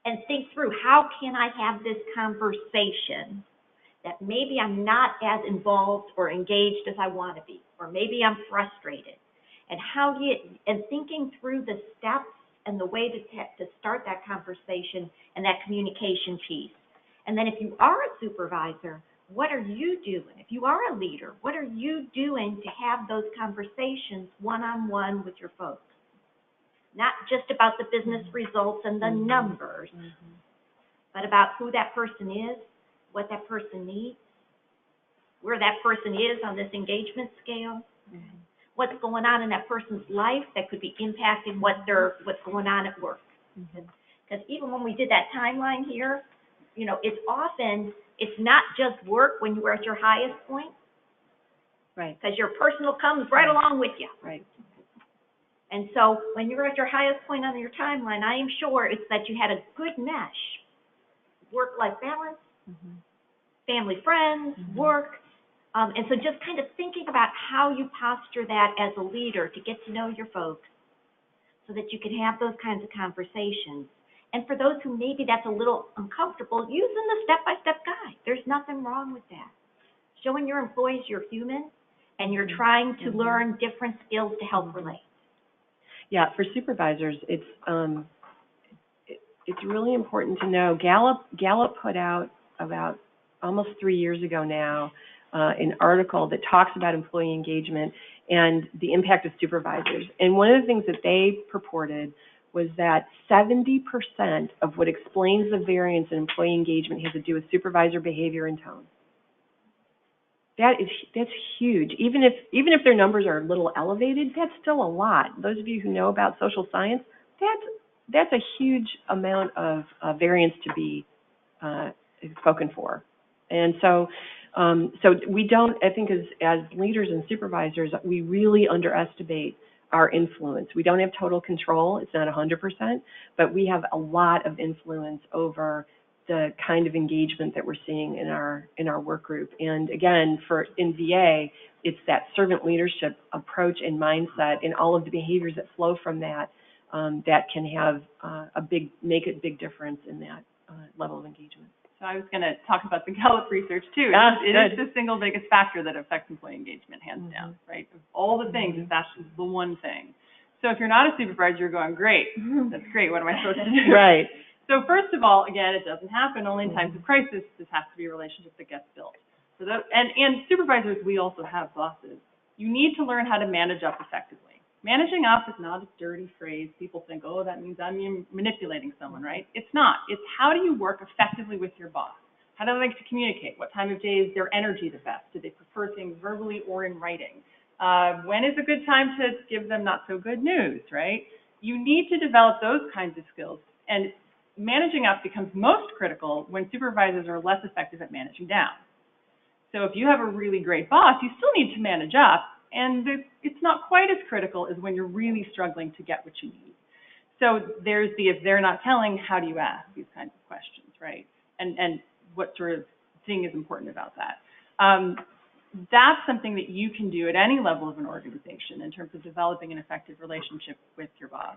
And think through, how can I have this conversation that maybe I'm not as involved or engaged as I want to be, or maybe I'm frustrated. And thinking through the steps and the way to start that conversation and that communication piece. And then if you are a supervisor, what are you doing? If you are a leader, what are you doing to have those conversations one-on-one with your folks? Not just about the business results and the numbers, but about who that person is, what that person needs, where that person is on this engagement scale, what's going on in that person's life that could be impacting what's going on at work. Because even when we did that timeline here, you know, it's not just work when you're at your highest point. Right. Because your personal comes right along with you. Right. And so when you're at your highest point on your timeline, I am sure it's that you had a good mesh. Work-life balance, family, friends, work. And so just kind of thinking about how you posture that as a leader to get to know your folks so that you can have those kinds of conversations. And for those who maybe that's a little uncomfortable, using the step-by-step guide. There's nothing wrong with that. Showing your employees you're human and you're trying to learn different skills to help relate. Yeah, for supervisors, it's really important to know. Gallup put out about almost 3 years ago now an article that talks about employee engagement and the impact of supervisors. And one of the things that they purported was that 70% of what explains the variance in employee engagement has to do with supervisor behavior and tone. That's huge. Even if their numbers are a little elevated, that's still a lot. Those of you who know about social science, that's a huge amount of variance to be spoken for. And so we don't, I think as leaders and supervisors, we really underestimate our influence. We don't have total control. It's not 100%, but we have a lot of influence over the kind of engagement that we're seeing in our work group. And again, in VA, it's that servant leadership approach and mindset and all of the behaviors that flow from that that can have make a big difference in that level of engagement. So I was going to talk about the Gallup research too. It is the single biggest factor that affects employee engagement, hands down, right? Of all the things, that's the one thing. So if you're not a supervisor, you're going, great, that's great, what am I supposed to do? Right. So first of all, again, it doesn't happen only in times of crisis. This has to be a relationship that gets built. So that, and supervisors, we also have bosses. You need to learn how to manage up effectively. Managing up is not a dirty phrase. People think, oh, that means I'm manipulating someone, right? It's not. It's how do you work effectively with your boss? How do they like to communicate? What time of day is their energy the best? Do they prefer things verbally or in writing? When is a good time to give them not so good news, right? You need to develop those kinds of skills. And managing up becomes most critical when supervisors are less effective at managing down. So if you have a really great boss, you still need to manage up, and it's not quite as critical as when you're really struggling to get what you need. So there's if they're not telling, how do you ask these kinds of questions, right? And what sort of thing is important about that? That's something that you can do at any level of an organization in terms of developing an effective relationship with your boss.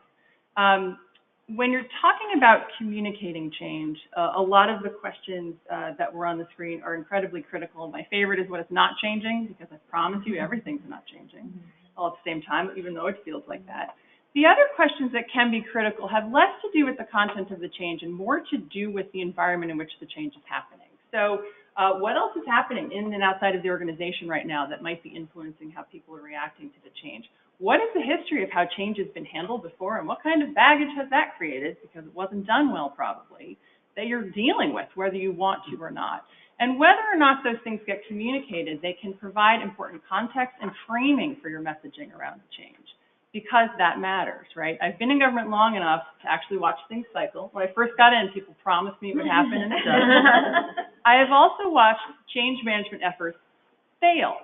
When you're talking about communicating change, a lot of the questions that were on the screen are incredibly critical. My favorite is what is not changing, because I promise you everything's not changing all at the same time, even though it feels like that. The other questions that can be critical have less to do with the content of the change and more to do with the environment in which the change is happening. So what else is happening in and outside of the organization right now that might be influencing how people are reacting to the change? What is the history of how change has been handled before, and what kind of baggage has that created, because it wasn't done well probably, that you're dealing with, whether you want to or not? And whether or not those things get communicated, they can provide important context and framing for your messaging around the change, because that matters, right? I've been in government long enough to actually watch things cycle. When I first got in, people promised me it would happen, and it does. I have also watched change management efforts fail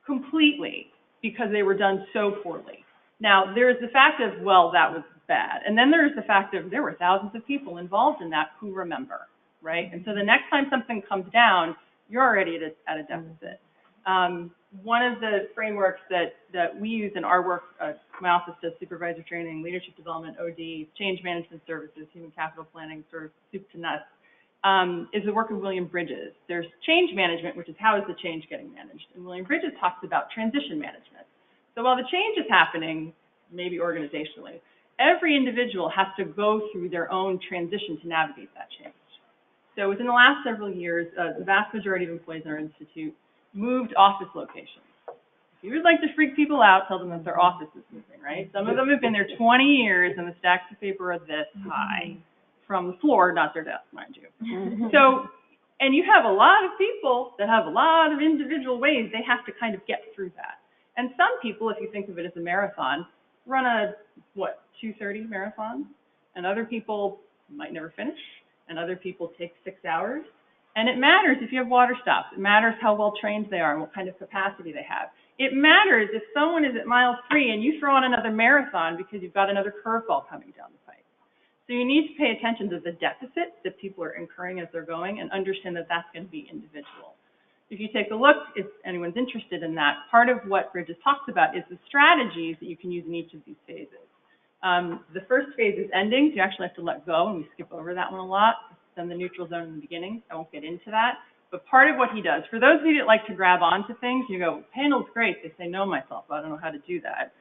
completely, because they were done so poorly. Now, there's the fact of, well, that was bad. And then there's the fact of there were thousands of people involved in that who remember, right? And so the next time something comes down, you're already at a deficit. One of the frameworks that we use in our work, my office does supervisor training, leadership development, OD, change management services, human capital planning, sort of soup to nuts, is the work of William Bridges. There's change management, which is how is the change getting managed? And William Bridges talks about transition management. So while the change is happening, maybe organizationally, every individual has to go through their own transition to navigate that change. So within the last several years, the vast majority of employees in our institute moved office locations. If you would like to freak people out, tell them that their office is moving, right? Some of them have been there 20 years and the stacks of paper are this high from the floor, not their desk, mind you. So, and you have a lot of people that have a lot of individual ways they have to kind of get through that. And some people, if you think of it as a marathon, run a, 2:30 marathon, and other people might never finish, and other people take 6 hours. And it matters if you have water stops. It matters how well trained they are and what kind of capacity they have. It matters if someone is at mile 3 and you throw on another marathon because you've got another curveball coming down the pipe. So you need to pay attention to the deficit that people are incurring as they're going and understand that that's going to be individual. If you take a look, if anyone's interested in that, part of what Bridges talks about is the strategies that you can use in each of these phases. The first phase is ending, so you actually have to let go, and we skip over that one a lot. Then the neutral zone in the beginning, I won't get into that. But part of what he does, for those of you that like to grab onto things, you go, panel's great. They say, no, myself, I don't know how to do that.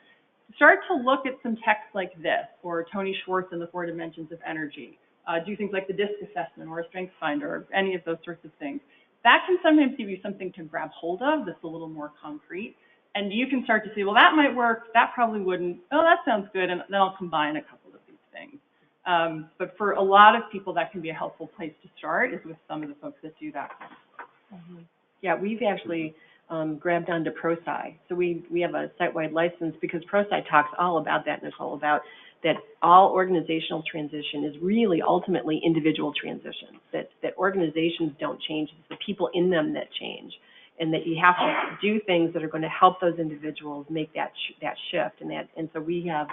Start to look at some texts like this, or Tony Schwartz and the 4 Dimensions of Energy. Do things like the DISC assessment or a Strength Finder or any of those sorts of things. That can sometimes give you something to grab hold of that's a little more concrete. And you can start to say, well, that might work, that probably wouldn't. Oh, that sounds good, and then I'll combine a couple of these things. But for a lot of people, that can be a helpful place to start, is with some of the folks that do that. Yeah, we've actually grabbed onto ProSci. So we have a site-wide license because ProSci talks all about that, Nicole, about that all organizational transition is really ultimately individual transition, that organizations don't change, it's the people in them that change, and that you have to do things that are going to help those individuals make that shift. And so we have,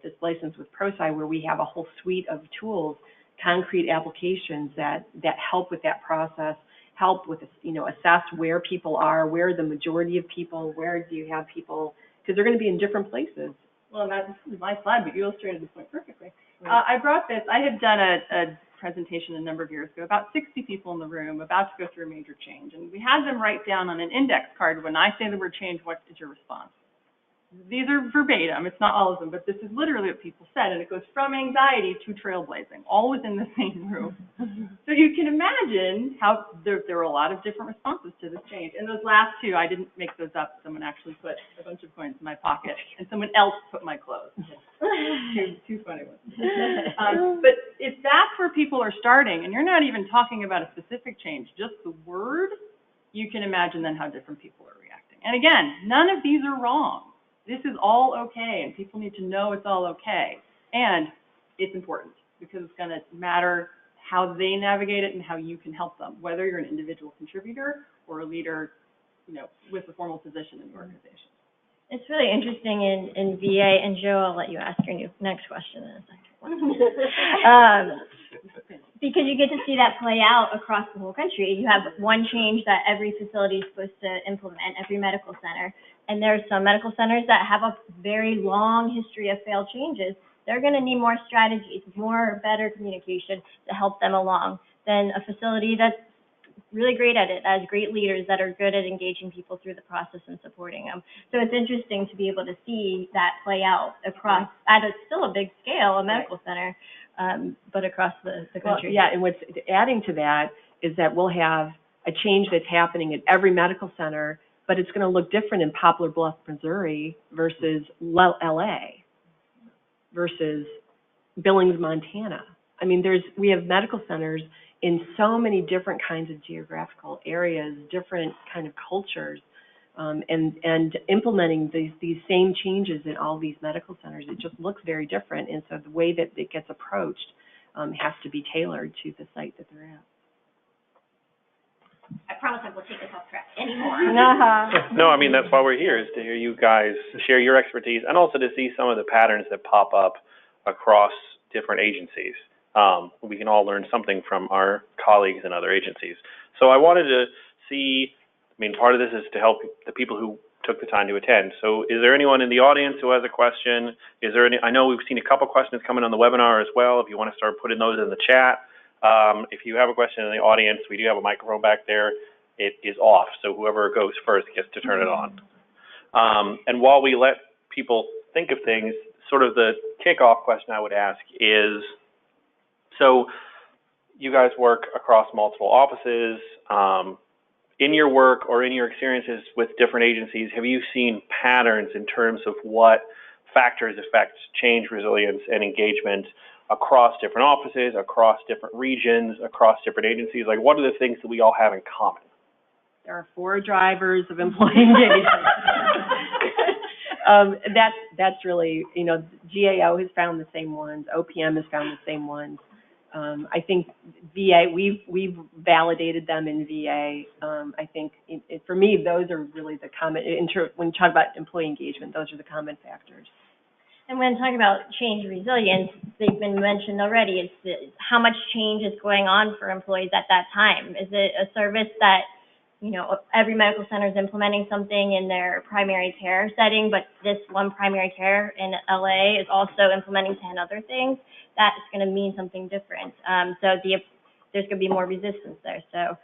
this license with ProSci where we have a whole suite of tools, concrete applications that help with that process, help with, assess where people are, where are the majority of people, where do you have people, because they're going to be in different places. Well, that's my slide, but you illustrated the point perfectly. Right. I brought this, I had done a presentation a number of years ago, about 60 people in the room, about to go through a major change. And we had them write down on an index card, when I say the word change, what is your response? These are verbatim, it's not all of them, but this is literally what people said, and it goes from anxiety to trailblazing, all within the same room. So you can imagine how there were a lot of different responses to this change. And those last two, I didn't make those up. Someone actually put a bunch of coins in my pocket, and someone else put my clothes. Two funny ones. But if that's where people are starting, and you're not even talking about a specific change, just the word, you can imagine then how different people are reacting. And again, none of these are wrong. This is all okay, and people need to know it's all okay. And it's important because it's going to matter how they navigate it and how you can help them, whether you're an individual contributor or a leader, with a formal position in the organization. It's really interesting in VA, and Joe, I'll let you ask your next question in a second. Because you get to see that play out across the whole country. You have one change that every facility is supposed to implement, every medical center. And there are some medical centers that have a very long history of failed changes. They're going to need more strategies, better communication to help them along than a facility that's really great at it, has great leaders that are good at engaging people through the process and supporting them. So it's interesting to be able to see that play out across, at still a big scale, a medical center, but across the country. Well, yeah, and what's adding to that is that we'll have a change that's happening at every medical center, but it's going to look different in Poplar Bluff, Missouri versus LA versus Billings, Montana. I mean, we have medical centers in so many different kinds of geographical areas, different kind of cultures, and implementing these same changes in all these medical centers, it just looks very different. And so the way that it gets approached has to be tailored to the site that they're at. I promise I won't take this off track anymore. No, I mean, that's why we're here, is to hear you guys share your expertise and also to see some of the patterns that pop up across different agencies. We can all learn something from our colleagues in other agencies. So I wanted to see, part of this is to help the people who took the time to attend. So is there anyone in the audience who has a question? I know we've seen a couple questions coming on the webinar as well. If you want to start putting those in the chat. If you have a question in the audience, we do have a microphone back there. It is off, so whoever goes first gets to turn it on. And while we let people think of things, sort of the kickoff question I would ask is, so you guys work across multiple offices. In your work or in your experiences with different agencies, have you seen patterns in terms of what factors affect change, resilience, and engagement across different offices, across different regions, across different agencies? Like, what are the things that we all have in common? There are 4 drivers of employee engagement. That's really, you know, GAO has found the same ones, OPM has found the same ones. I think VA, we've validated them in VA. I think for me, those are really the common, when you talk about employee engagement, those are the common factors. And when talking about change resilience, they've been mentioned already, it's how much change is going on for employees at that time. Is it a service that, you know, every medical center is implementing something in their primary care setting, but this one primary care in LA is also implementing 10 other things? That's going to mean something different. So there's going to be more resistance there. So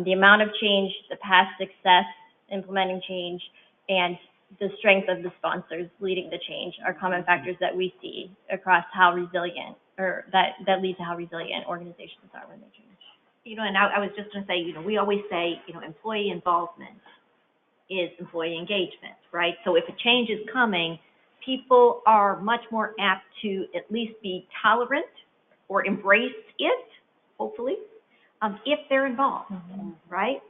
the amount of change, the past success implementing change, and the strength of the sponsors leading the change are common factors that we see across how resilient, or that lead to how resilient organizations are when they change. You know, and I was just going to say, you know, we always say, you know, employee involvement is employee engagement, right? So if a change is coming, people are much more apt to at least be tolerant or embrace it, hopefully, if they're involved, right?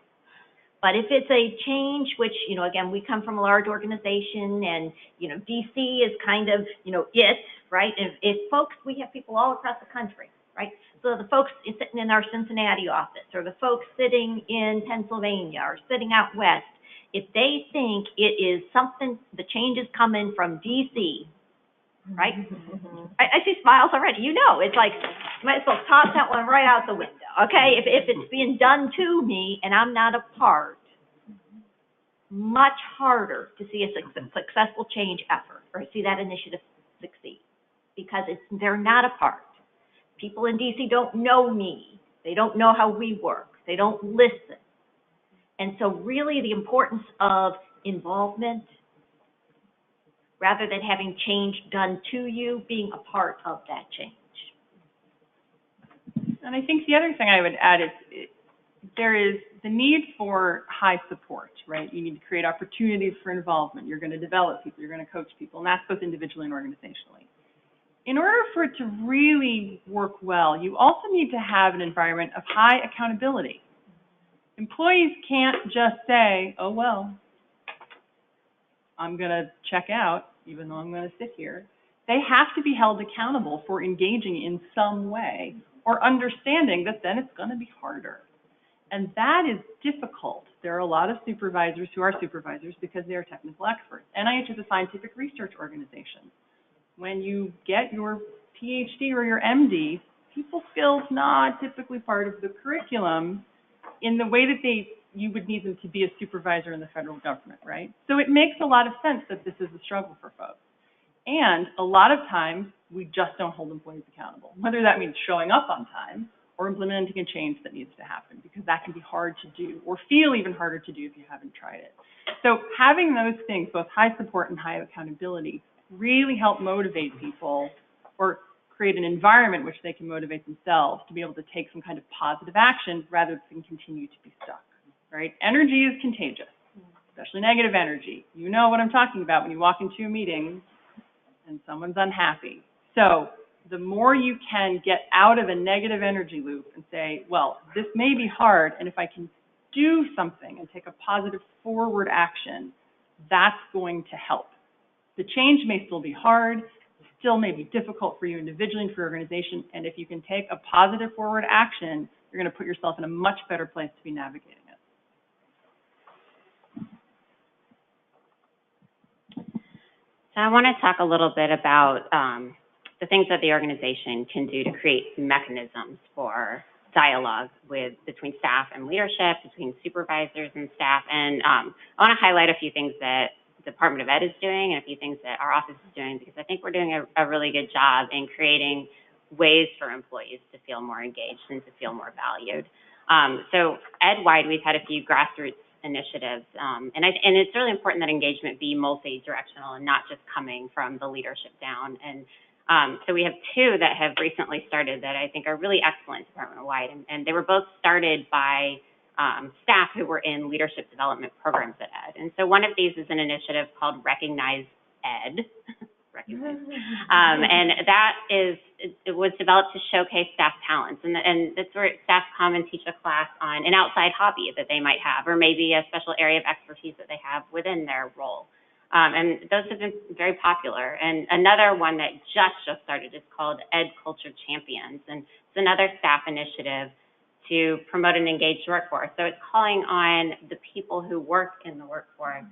But if it's a change, which, you know, again, we come from a large organization and, you know, DC is kind of, you know, it, right? If folks, we have people all across the country, right? So the folks sitting in our Cincinnati office, or the folks sitting in Pennsylvania, or sitting out west, if they think it is something, the change is coming from DC, right? I see smiles already. You know, it's like, you might as well toss that one right out the window, okay? If it's being done to me and I'm not a part, much harder to see a successful change effort, or see that initiative succeed, because they're not a part. People in DC don't know me. They don't know how we work. They don't listen. And so really the importance of involvement, rather than having change done to you, being a part of that change. And I think the other thing I would add is there is the need for high support, right? You need to create opportunities for involvement. You're going to develop people. You're going to coach people, and that's both individually and organizationally. In order for it to really work well, you also need to have an environment of high accountability. Employees can't just say, oh, well, I'm going to check out, even though I'm going to sit here. They have to be held accountable for engaging in some way, or understanding that then it's going to be harder. And that is difficult. There are a lot of supervisors who are supervisors because they are technical experts. NIH is a scientific research organization. When you get your PhD or your MD, people skills not typically part of the curriculum in the way that you would need them to be a supervisor in the federal government, right? So it makes a lot of sense that this is a struggle for folks. And a lot of times, we just don't hold employees accountable, whether that means showing up on time or implementing a change that needs to happen, because that can be hard to do, or feel even harder to do if you haven't tried it. So having those things, both high support and high accountability, really help motivate people, or create an environment which they can motivate themselves to be able to take some kind of positive action rather than continue to be stuck, right? Energy is contagious, especially negative energy. You know what I'm talking about when you walk into a meeting and someone's unhappy. So the more you can get out of a negative energy loop and say, well, this may be hard, and if I can do something and take a positive forward action, that's going to help. The change may still be hard, still may be difficult for you individually and for your organization, and if you can take a positive forward action, you're going to put yourself in a much better place to be navigating it. So I want to talk a little bit about the things that the organization can do to create mechanisms for dialogue between staff and leadership, between supervisors and staff. And I want to highlight a few things that the Department of Ed is doing and a few things that our office is doing, because I think we're doing a really good job in creating ways for employees to feel more engaged and to feel more valued. So ed-wide, we've had a few grassroots initiatives. And it's really important that engagement be multi-directional and not just coming from the leadership down. And so we have two that have recently started that I think are really excellent department-wide, and they were both started by staff who were in leadership development programs at Ed. And so one of these is an initiative called Recognize Ed. Recognize. And that it was developed to showcase staff talents, and that's where staff come and teach a class on an outside hobby that they might have, or maybe a special area of expertise that they have within their role. And those have been very popular. And another one that just started is called Ed Culture Champions, and it's another staff initiative to promote an engaged workforce. So it's calling on the people who work in the workforce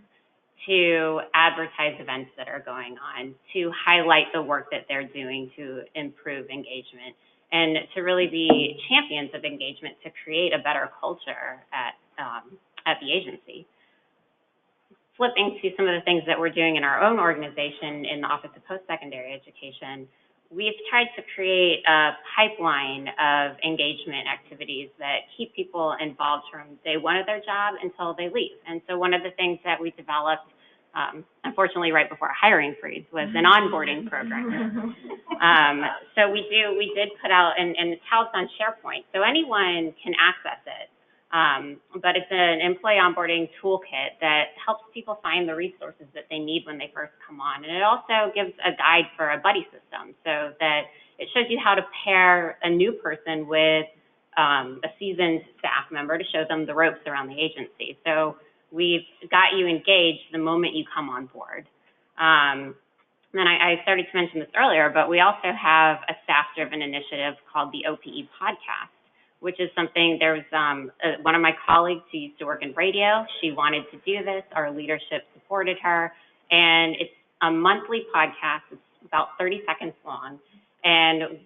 to advertise events that are going on, to highlight the work that they're doing to improve engagement, and to really be champions of engagement to create a better culture at the agency. Flipping to some of the things that we're doing in our own organization in the Office of Post-Secondary Education, we've tried to create a pipeline of engagement activities that keep people involved from day one of their job until they leave. And so one of the things that we developed, unfortunately right before a hiring freeze, was an onboarding program. So we did put out, and it's housed on SharePoint, so anyone can access it. But it's an employee onboarding toolkit that helps people find the resources that they need when they first come on. And it also gives a guide for a buddy system, so that it shows you how to pair a new person with a seasoned staff member to show them the ropes around the agency. So we've got you engaged the moment you come on board. And then I started to mention this earlier, but we also have a staff-driven initiative called the OPE Podcast, which is something, there's one of my colleagues who used to work in radio. She wanted to do this. Our leadership supported her. And it's a monthly podcast. It's about 30 seconds long. And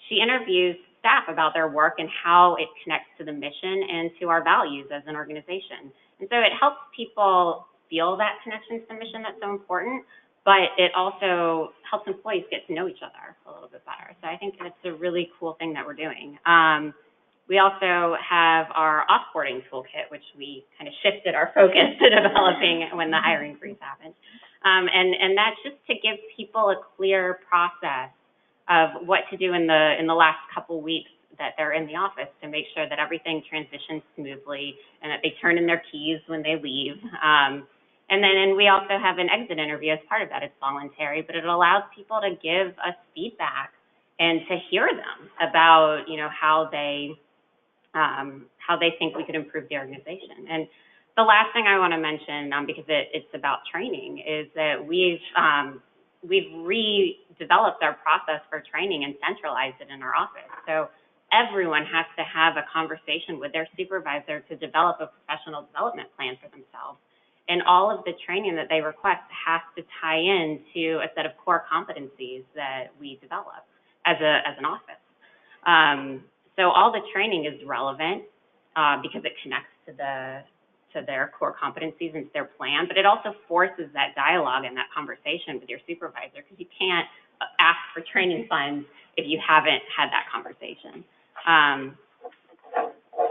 she interviews staff about their work and how it connects to the mission and to our values as an organization. And so it helps people feel that connection to the mission that's so important, but it also helps employees get to know each other a little bit better. So I think that's a really cool thing that we're doing. We also have our offboarding toolkit, which we kind of shifted our focus to developing when the hiring freeze happened. And that's just to give people a clear process of what to do in the last couple weeks that they're in the office to make sure that everything transitions smoothly and that they turn in their keys when they leave. And we also have an exit interview as part of that. It's voluntary, but it allows people to give us feedback and to hear them about, how they think we could improve the organization. And the last thing I want to mention, because it's about training, is that we've redeveloped our process for training and centralized it in our office. So everyone has to have a conversation with their supervisor to develop a professional development plan for themselves. And all of the training that they request has to tie into a set of core competencies that we develop as an office. So all the training is relevant because it connects to their core competencies and to their plan, but it also forces that dialogue and that conversation with your supervisor, because you can't ask for training funds if you haven't had that conversation.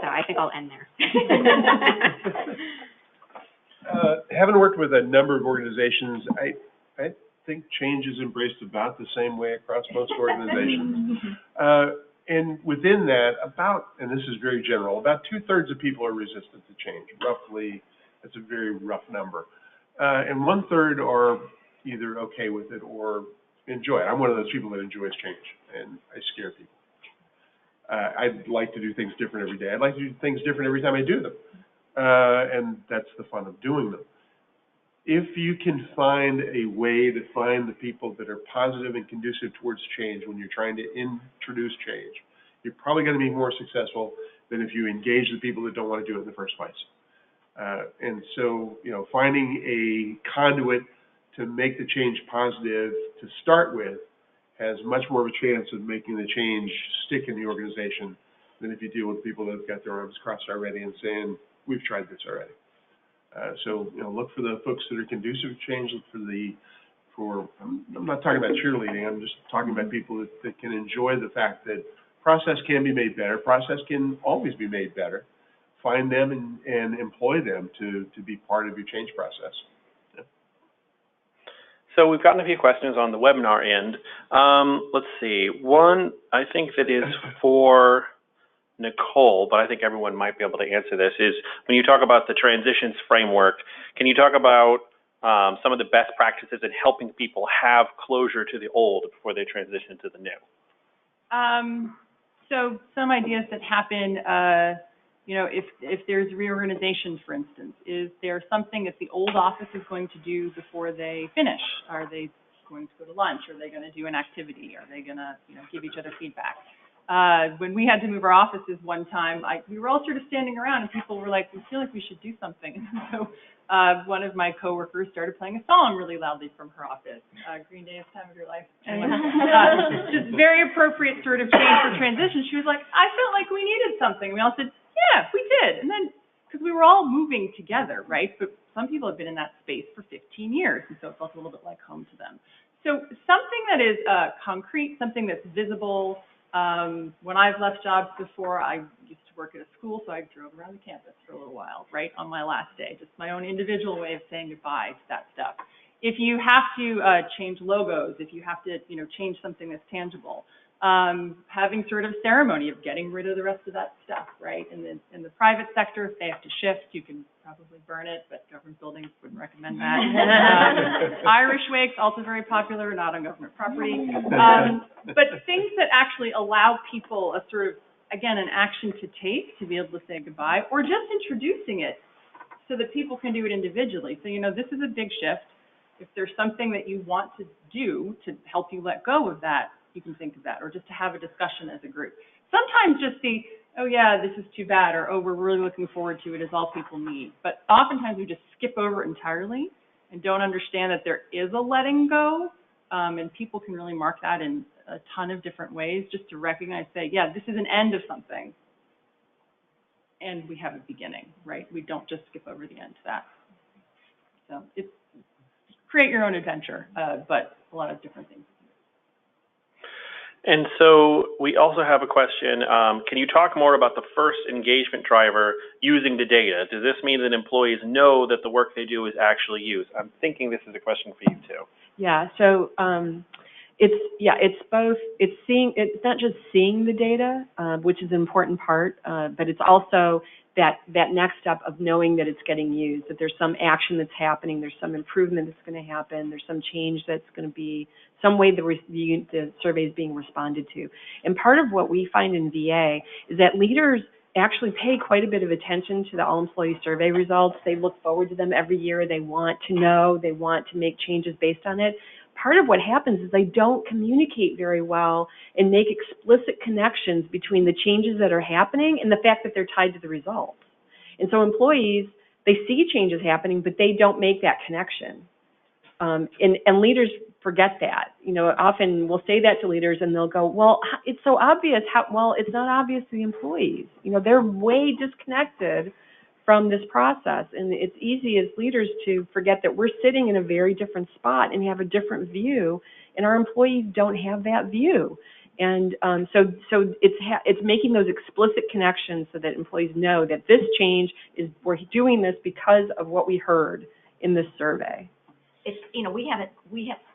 So I think I'll end there. Having worked with a number of organizations, I think change is embraced about the same way across most organizations. And within that, and this is very general, about 2/3 of people are resistant to change. Roughly, that's a very rough number. And 1/3 are either okay with it or enjoy it. I'm one of those people that enjoys change, and I scare people. I'd like to do things different every day. I'd like to do things different every time I do them. And that's the fun of doing them. If you can find a way to find the people that are positive and conducive towards change when you're trying to introduce change, you're probably going to be more successful than if you engage the people that don't want to do it in the first place. And so, finding a conduit to make the change positive to start with has much more of a chance of making the change stick in the organization than if you deal with people that have got their arms crossed already and saying, we've tried this already. So, look for the folks that are conducive to change. Look I'm not talking about cheerleading. I'm just talking about people that can enjoy the fact that process can be made better. Process can always be made better. find them and employ them to be part of your change process. So we've gotten a few questions on the webinar end. Let's see. One, I think that is for Nicole, but I think everyone might be able to answer this, is when you talk about the transitions framework, can you talk about some of the best practices in helping people have closure to the old before they transition to the new? So some ideas that happen, you know, if there's reorganization, for instance, is there something that the old office is going to do before they finish? Are they going to go to lunch? Are they going to do an activity? Are they going to, you know, give each other feedback? When we had to move our offices one time, we were all sort of standing around and people were like, we feel like we should do something. And so one of my coworkers started playing a song really loudly from her office, Green Day, It's Time of Your Life. And, just very appropriate sort of change for transition. She was like, I felt like we needed something. We all said, yeah, we did. And then, because we were all moving together, right? But some people have been in that space for 15 years, and so it felt a little bit like home to them. So something that is concrete, something that's visible. When I've left jobs before, I used to work at a school, so I drove around the campus for a little while, right, on my last day. Just my own individual way of saying goodbye to that stuff. If you have to change logos, if you have to, you know, change something that's tangible, having sort of ceremony of getting rid of the rest of that stuff, right? In the private sector, if they have to shift, you can probably burn it, but government buildings wouldn't recommend that. Irish wakes, also very popular, not on government property. But things that actually allow people a sort of, again, an action to take to be able to say goodbye, or just introducing it so that people can do it individually. So, you know, this is a big shift. If there's something that you want to do to help you let go of that, you can think of that, or just to have a discussion as a group. Sometimes just the, oh yeah, this is too bad, or oh, we're really looking forward to it, is all people need. But oftentimes we just skip over it entirely and don't understand that there is a letting go, and people can really mark that in a ton of different ways, just to recognize, say, yeah, this is an end of something, and we have a beginning, right? We don't just skip over the end to that. So it's create your own adventure, but a lot of different things. And so we also have a question, can you talk more about the first engagement driver using the data? Does this mean that employees know that the work they do is actually used? I'm thinking this is a question for you too. Yeah, so it's both, it's not just seeing the data, which is an important part, but it's also that next step of knowing that it's getting used, that there's some action that's happening, there's some improvement that's going to happen, there's some change that's going to be, some way the survey is being responded to. And part of what we find in VA is that leaders actually pay quite a bit of attention to the all-employee survey results. They look forward to them every year. They want to know. They want to make changes based on it. Part of what happens is they don't communicate very well and make explicit connections between the changes that are happening and the fact that they're tied to the results. And so employees, they see changes happening, but they don't make that connection. And leaders forget that. You know, often we'll say that to leaders and they'll go, well, it's so obvious. Well, it's not obvious to the employees. You know, they're way disconnected from this process. And it's easy as leaders to forget that we're sitting in a very different spot and have a different view, and our employees don't have that view. And so it's making those explicit connections so that employees know that this change is, we're doing this because of what we heard in this survey. It's, you know, we have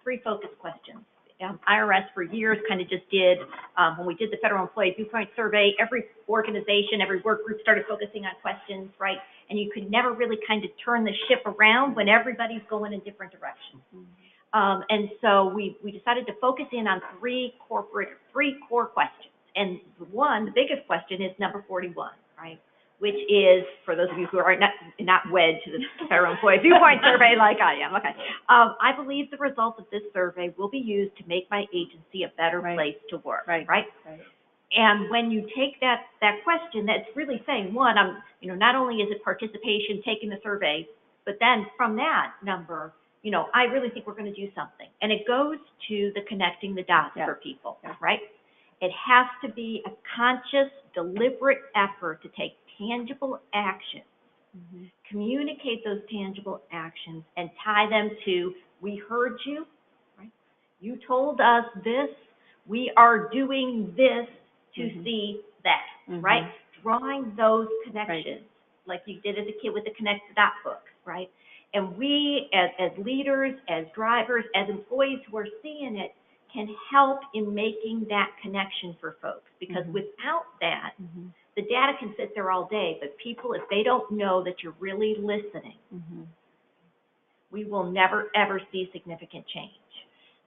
three focus questions. IRS for years kind of just did, when we did the federal employee viewpoint survey, every organization, every work group started focusing on questions, right? And you could never really kind of turn the ship around when everybody's going in different directions. And so we decided to focus in on three core questions. And the biggest question is number 41, right? Which is, for those of you who are not wed to the federal employee viewpoint survey like I am, okay. I believe the results of this survey will be used to make my agency a better place to work, right? And when you take that question, that's really saying, one, not only is it participation, taking the survey, but then from that number, you know, I really think we're going to do something. And it goes to the connecting the dots for people, right? It has to be a conscious, deliberate effort to take tangible actions, communicate those tangible actions, and tie them to, we heard you, right? You told us this, we are doing this to see that, right? Drawing those connections. like you did as a kid with the Connect the Dot books, right? And we, as leaders, as drivers, as employees who are seeing it, can help in making that connection for folks. Because without that, the data can sit there all day, but people, if they don't know that you're really listening, we will never, ever see significant change.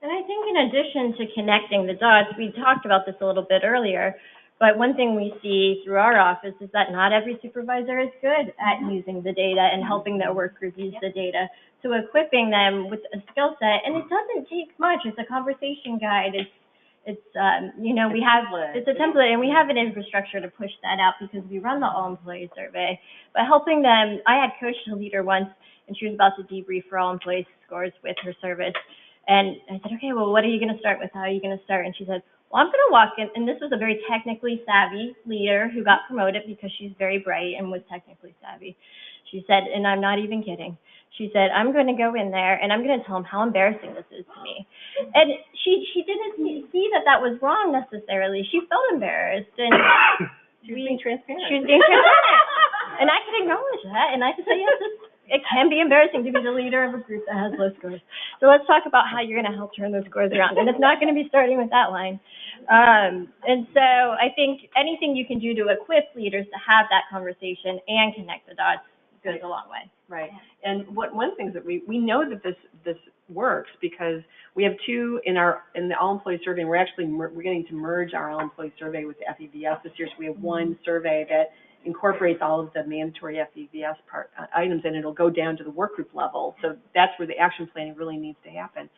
And I think in addition to connecting the dots, we talked about this a little bit earlier, but one thing we see through our office is that not every supervisor is good at using the data and helping their work group use the data. So equipping them with a skill set, and it doesn't take much. It's a conversation guide. It's we have, it's a template, and we have an infrastructure to push that out because we run the all-employee survey. But helping them, I had coached a leader once, and she was about to debrief for all employee scores with her service. And I said, okay, well, what are you going to start with? How are you going to start? And she said, well, I'm going to walk in, and this was a very technically savvy leader who got promoted because she's very bright and was technically savvy. She said, and I'm not even kidding, she said, I'm going to go in there, and I'm going to tell them how embarrassing this is to me. And she didn't see that that was wrong necessarily. She felt embarrassed, and She was being transparent. She was being transparent. And I could acknowledge that, and I could say, yes, it can be embarrassing to be the leader of a group that has low scores. So let's talk about how you're going to help turn those scores around. And it's not going to be starting with that line. And so I think anything you can do to equip leaders to have that conversation and connect the dots goes a long way. Right. And one thing is that we know that this works because we have two in the all-employee survey, and we're getting to merge our all-employee survey with the FEVS this year. So we have one survey that incorporates all of the mandatory FEVS items, and it'll go down to the work group level. So that's where the action planning really needs to happen.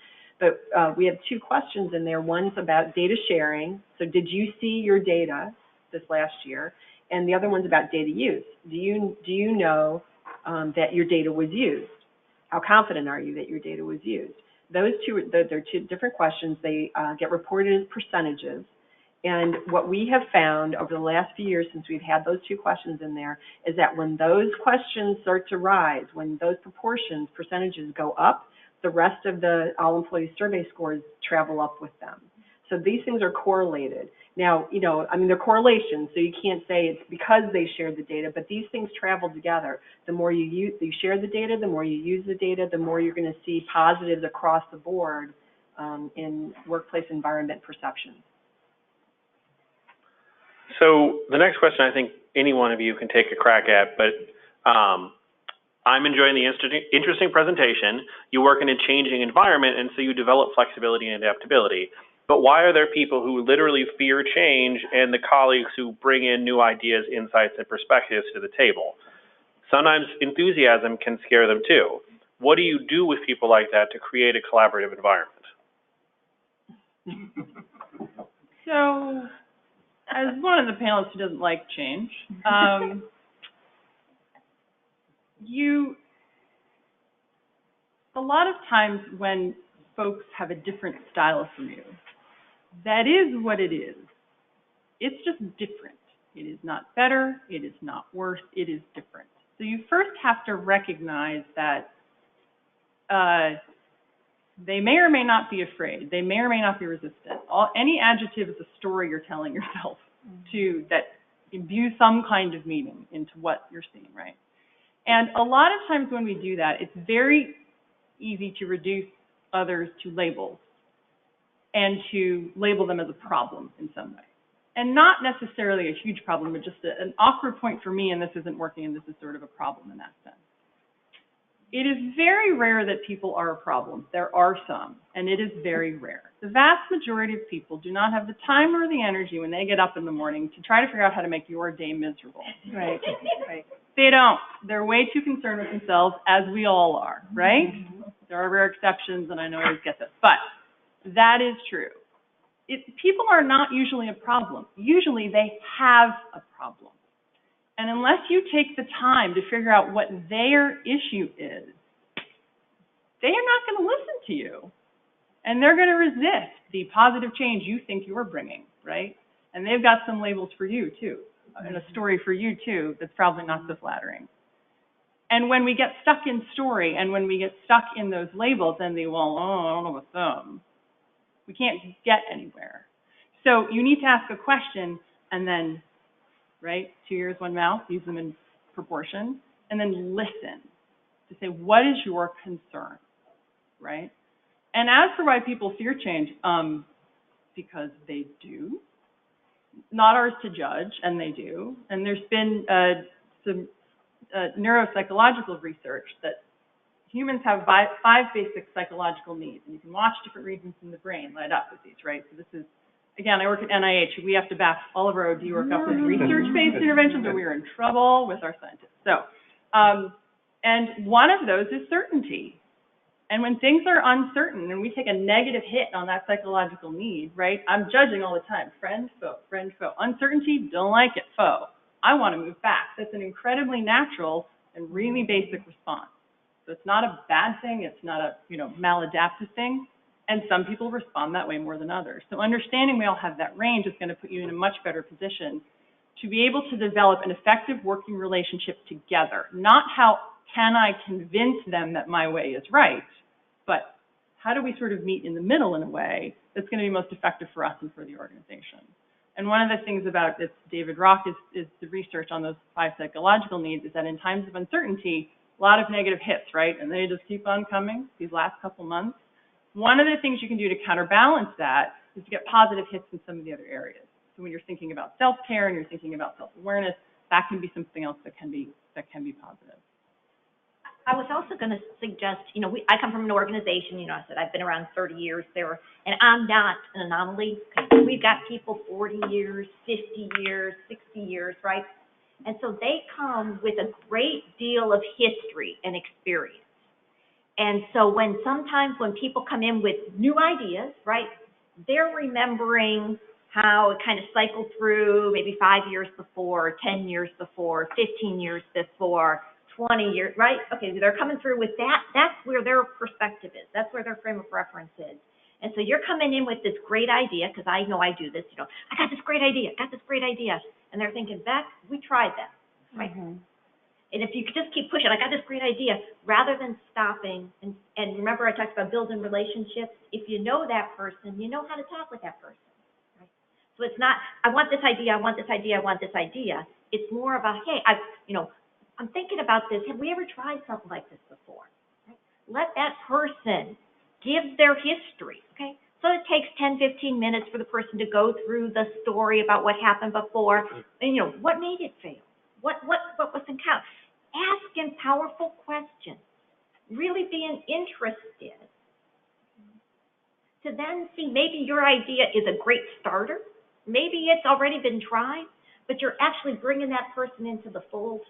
But we have two questions in there. One's about data sharing. So did you see your data this last year? And the other one's about data use. Do you know that your data was used? How confident are you that your data was used? Those two, they're two different questions. They get reported as percentages. And what we have found over the last few years since we've had those two questions in there is that when those questions start to rise, when those percentages go up, the rest of the all-employee survey scores travel up with them. So these things are correlated. Now, they're correlations, so you can't say it's because they shared the data, but these things travel together. The more you share the data, the more you use the data, the more you're going to see positives across the board in workplace environment perceptions. So the next question I think any one of you can take a crack at, but I'm enjoying the interesting presentation. You work in a changing environment, and so you develop flexibility and adaptability. But why are there people who literally fear change and the colleagues who bring in new ideas, insights, and perspectives to the table? Sometimes enthusiasm can scare them too. What do you do with people like that to create a collaborative environment? So, as one of the panelists who doesn't like change, a lot of times when folks have a different style from you, that is what it is. It's just different. It is not better. It is not worse. It is different. So you first have to recognize that they may or may not be afraid. They may or may not be resistant. Any adjective is a story you're telling yourself that imbues some kind of meaning into what you're seeing, right? And a lot of times when we do that, it's very easy to reduce others to labels and to label them as a problem in some way. And not necessarily a huge problem, but just an awkward point for me, and this isn't working, and this is sort of a problem in that sense. It is very rare that people are a problem. There are some, and it is very rare. The vast majority of people do not have the time or the energy when they get up in the morning to try to figure out how to make your day miserable. Right. They don't. They're way too concerned with themselves, as we all are, right? There are rare exceptions, and I know I always get this, but that is true. People are not usually a problem. Usually they have a problem. And unless you take the time to figure out what their issue is, they are not going to listen to you. And they're going to resist the positive change you think you're bringing, right? And they've got some labels for you, too, and a story for you, too, that's probably not so flattering. And when we get stuck in story, and when we get stuck in those labels, and I don't know what's them, we can't get anywhere. So you need to ask a question, and then, right, 2 ears, 1 mouth, use them in proportion, and then listen to say, what is your concern, right? And as for why people fear change, because they do. Not ours to judge, and they do. And there's been some neuropsychological research that humans have five basic psychological needs, and you can watch different regions in the brain light up with these, right? So this is, again, I work at NIH. We have to back all of our OD work up with research-based interventions, or we're in trouble with our scientists. So, and one of those is certainty. And when things are uncertain and we take a negative hit on that psychological need, right? I'm judging all the time, friend, foe, friend, foe. Uncertainty, don't like it, foe. I want to move back. That's an incredibly natural and really basic response. So it's not a bad thing, it's not a, maladaptive thing, and some people respond that way more than others. So understanding we all have that range is going to put you in a much better position to be able to develop an effective working relationship together. Not how can I convince them that my way is right, but how do we sort of meet in the middle in a way that's going to be most effective for us and for the organization? And one of the things about this, David Rock, is the research on those 5 psychological needs is that in times of uncertainty, a lot of negative hits, right? And they just keep on coming these last couple months. One of the things you can do to counterbalance that is to get positive hits in some of the other areas. So when you're thinking about self-care and you're thinking about self-awareness, that can be something else that can be positive. I was also going to suggest, I come from an organization, I said I've been around 30 years there, and I'm not an anomaly. We've got people 40 years, 50 years, 60 years, right? And so they come with a great deal of history and experience. And so sometimes when people come in with new ideas, right, they're remembering how it kind of cycled through maybe 5 years before, 10 years before, 15 years before, 20 years, right? Okay, they're coming through with that. That's where their perspective is. That's where their frame of reference is. And so you're coming in with this great idea, because I know I do this, I got this great idea, And they're thinking, Beck, we tried that, right? Mm-hmm. And if you could just keep pushing, I got this great idea, rather than stopping, and remember I talked about building relationships, if you know that person, you know how to talk with that person, right? So it's not, I want this idea, I want this idea, I want this idea. It's more of a, hey, I'm thinking about this. Have we ever tried something like this before? Right? Let that person give their history, okay? So it takes 10, 15 minutes for the person to go through the story about what happened before, and, what made it fail? What was encountered? Asking powerful questions, really being interested, to then see maybe your idea is a great starter. Maybe it's already been tried, but you're actually bringing that person into the fold.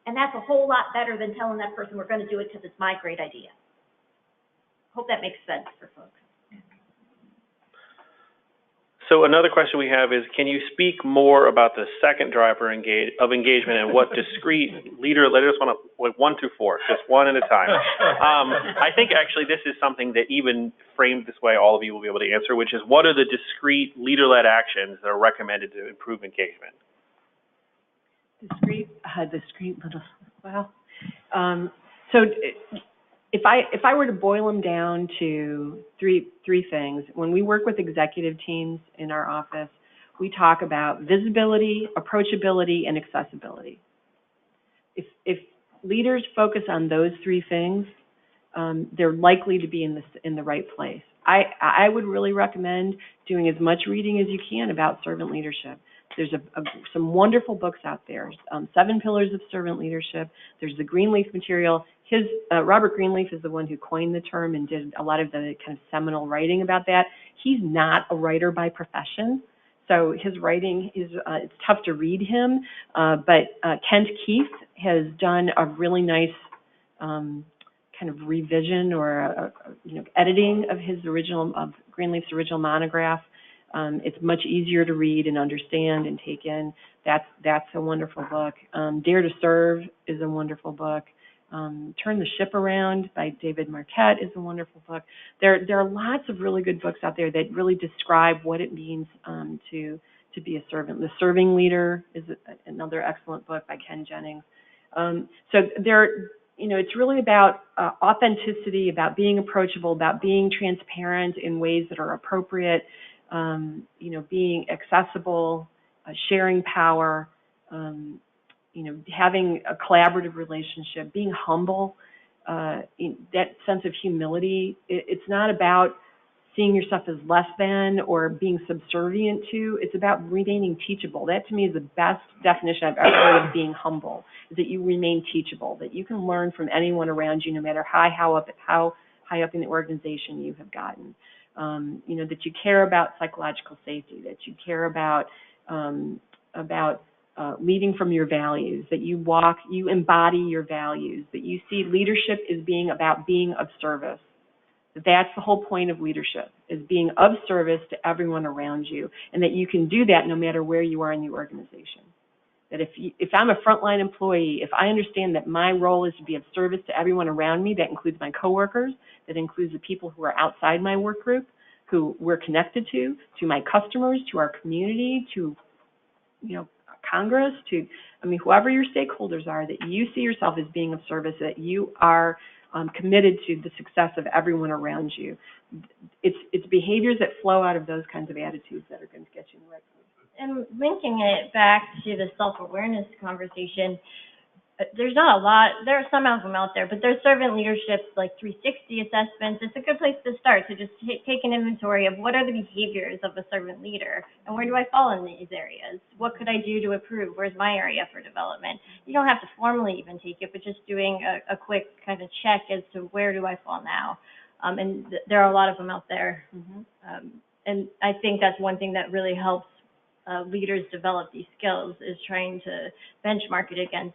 And that's a whole lot better than telling that person we're going to do it because it's my great idea. Hope that makes sense for folks. So another question we have is, can you speak more about the second driver of engagement and what discrete leader, I just want to, 1 through 4, just one at a time. I think actually this is something that even framed this way, all of you will be able to answer, which is what are the discrete leader-led actions that are recommended to improve engagement? Discrete little, well, so if I were to boil them down to three things, when we work with executive teams in our office, we talk about visibility, approachability, and accessibility. If leaders focus on those 3 things, they're likely to be in the right place. I would really recommend doing as much reading as you can about servant leadership. There's some wonderful books out there. 7 Pillars of Servant Leadership. There's the Greenleaf material. Robert Greenleaf is the one who coined the term and did a lot of the kind of seminal writing about that. He's not a writer by profession, so his writing is, it's tough to read him, but Kent Keith has done a really nice kind of revision or editing of Greenleaf's original monograph. It's much easier to read and understand and take in. That's a wonderful book. Dare to Serve is a wonderful book. Turn the Ship Around by David Marquette is a wonderful book. There are lots of really good books out there that really describe what it means to be a servant. The Serving Leader is another excellent book by Ken Jennings. So it's really about authenticity, about being approachable, about being transparent in ways that are appropriate, being accessible, sharing power, having a collaborative relationship, being humble, that sense of humility. It's not about seeing yourself as less than or being subservient to. It's about remaining teachable. That to me is the best definition I've ever heard of being humble, is that you remain teachable, that you can learn from anyone around you, no matter how high up in the organization you have gotten. That you care about psychological safety, that you care about leading from your values, that you embody your values, that you see leadership as being about being of service. That's the whole point of leadership, is being of service to everyone around you, and that you can do that no matter where you are in the organization. That if I'm a frontline employee, if I understand that my role is to be of service to everyone around me, that includes my coworkers, that includes the people who are outside my work group, who we're connected to my customers, to our community, to, Congress, to, whoever your stakeholders are, that you see yourself as being of service, that you are committed to the success of everyone around you. It's behaviors that flow out of those kinds of attitudes that are going to get you in the right place. And linking it back to the self-awareness conversation, there's not a lot, there are some of them out there, but there's servant leadership, like 360 assessments. It's a good place to start, to just take an inventory of what are the behaviors of a servant leader, and where do I fall in these areas? What could I do to improve? Where's my area for development? You don't have to formally even take it, but just doing a quick kind of check as to where do I fall now. And there are a lot of them out there. And I think that's one thing that really helps leaders develop these skills, is trying to benchmark it against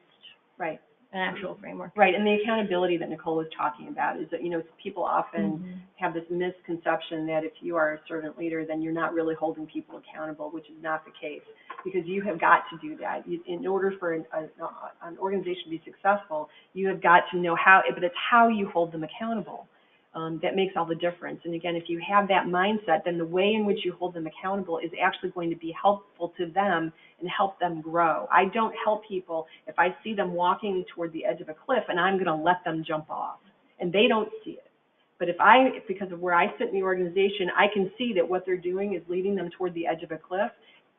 an actual framework. Right, and the accountability that Nicole was talking about is that, people often have this misconception that if you are a servant leader, then you're not really holding people accountable, which is not the case, because you have got to do that. In order for an organization to be successful, you have got to know how, but it's how you hold them accountable. That makes all the difference. And again, if you have that mindset, then the way in which you hold them accountable is actually going to be helpful to them and help them grow. I don't help people if I see them walking toward the edge of a cliff and I'm going to let them jump off, and they don't see it. But because of where I sit in the organization, I can see that what they're doing is leading them toward the edge of a cliff.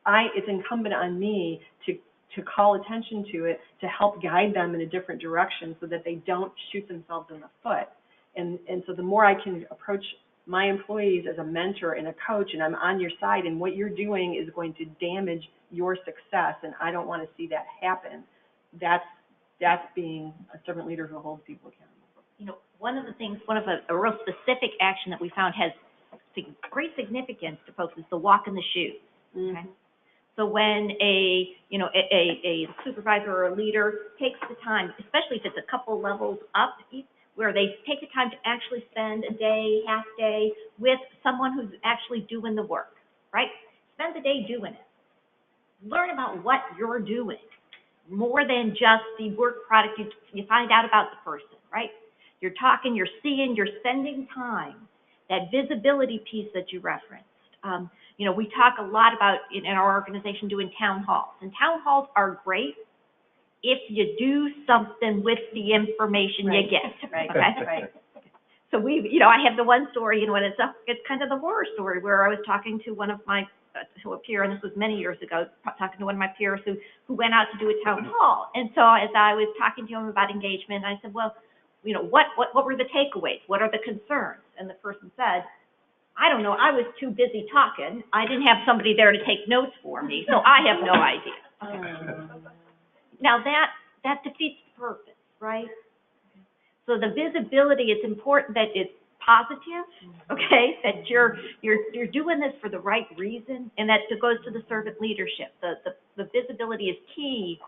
It's incumbent on me to call attention to it, to help guide them in a different direction so that they don't shoot themselves in the foot. And so the more I can approach my employees as a mentor and a coach, and I'm on your side, and what you're doing is going to damage your success, and I don't want to see that happen, that's being a servant leader who holds people accountable. One of the things, a real specific action that we found has great significance to folks is the walk in the shoes. Okay? So when a supervisor or a leader takes the time, especially if it's a couple levels up, where they take the time to actually spend a day, half day, with someone who's actually doing the work, right? Spend the day doing it. Learn about what you're doing, more than just the work product you find out about the person, right? You're talking, you're seeing, you're spending time. That visibility piece that you referenced. We talk a lot about, in our organization, doing town halls. And town halls are great if you do something with the information you get. Right. So I have the one story, and it's kind of the horror story, where I was talking to one of my, to a peer, and this was many years ago, talking to one of my peers who went out to do a town hall. And so as I was talking to him about engagement, I said, well, what were the takeaways? What are the concerns? And the person said, I don't know, I was too busy talking. I didn't have somebody there to take notes for me, so I have no idea. Now that defeats the purpose, right? So the visibility, it's important that it's positive, okay? That you're doing this for the right reason, and that it goes to the servant leadership. The visibility is key.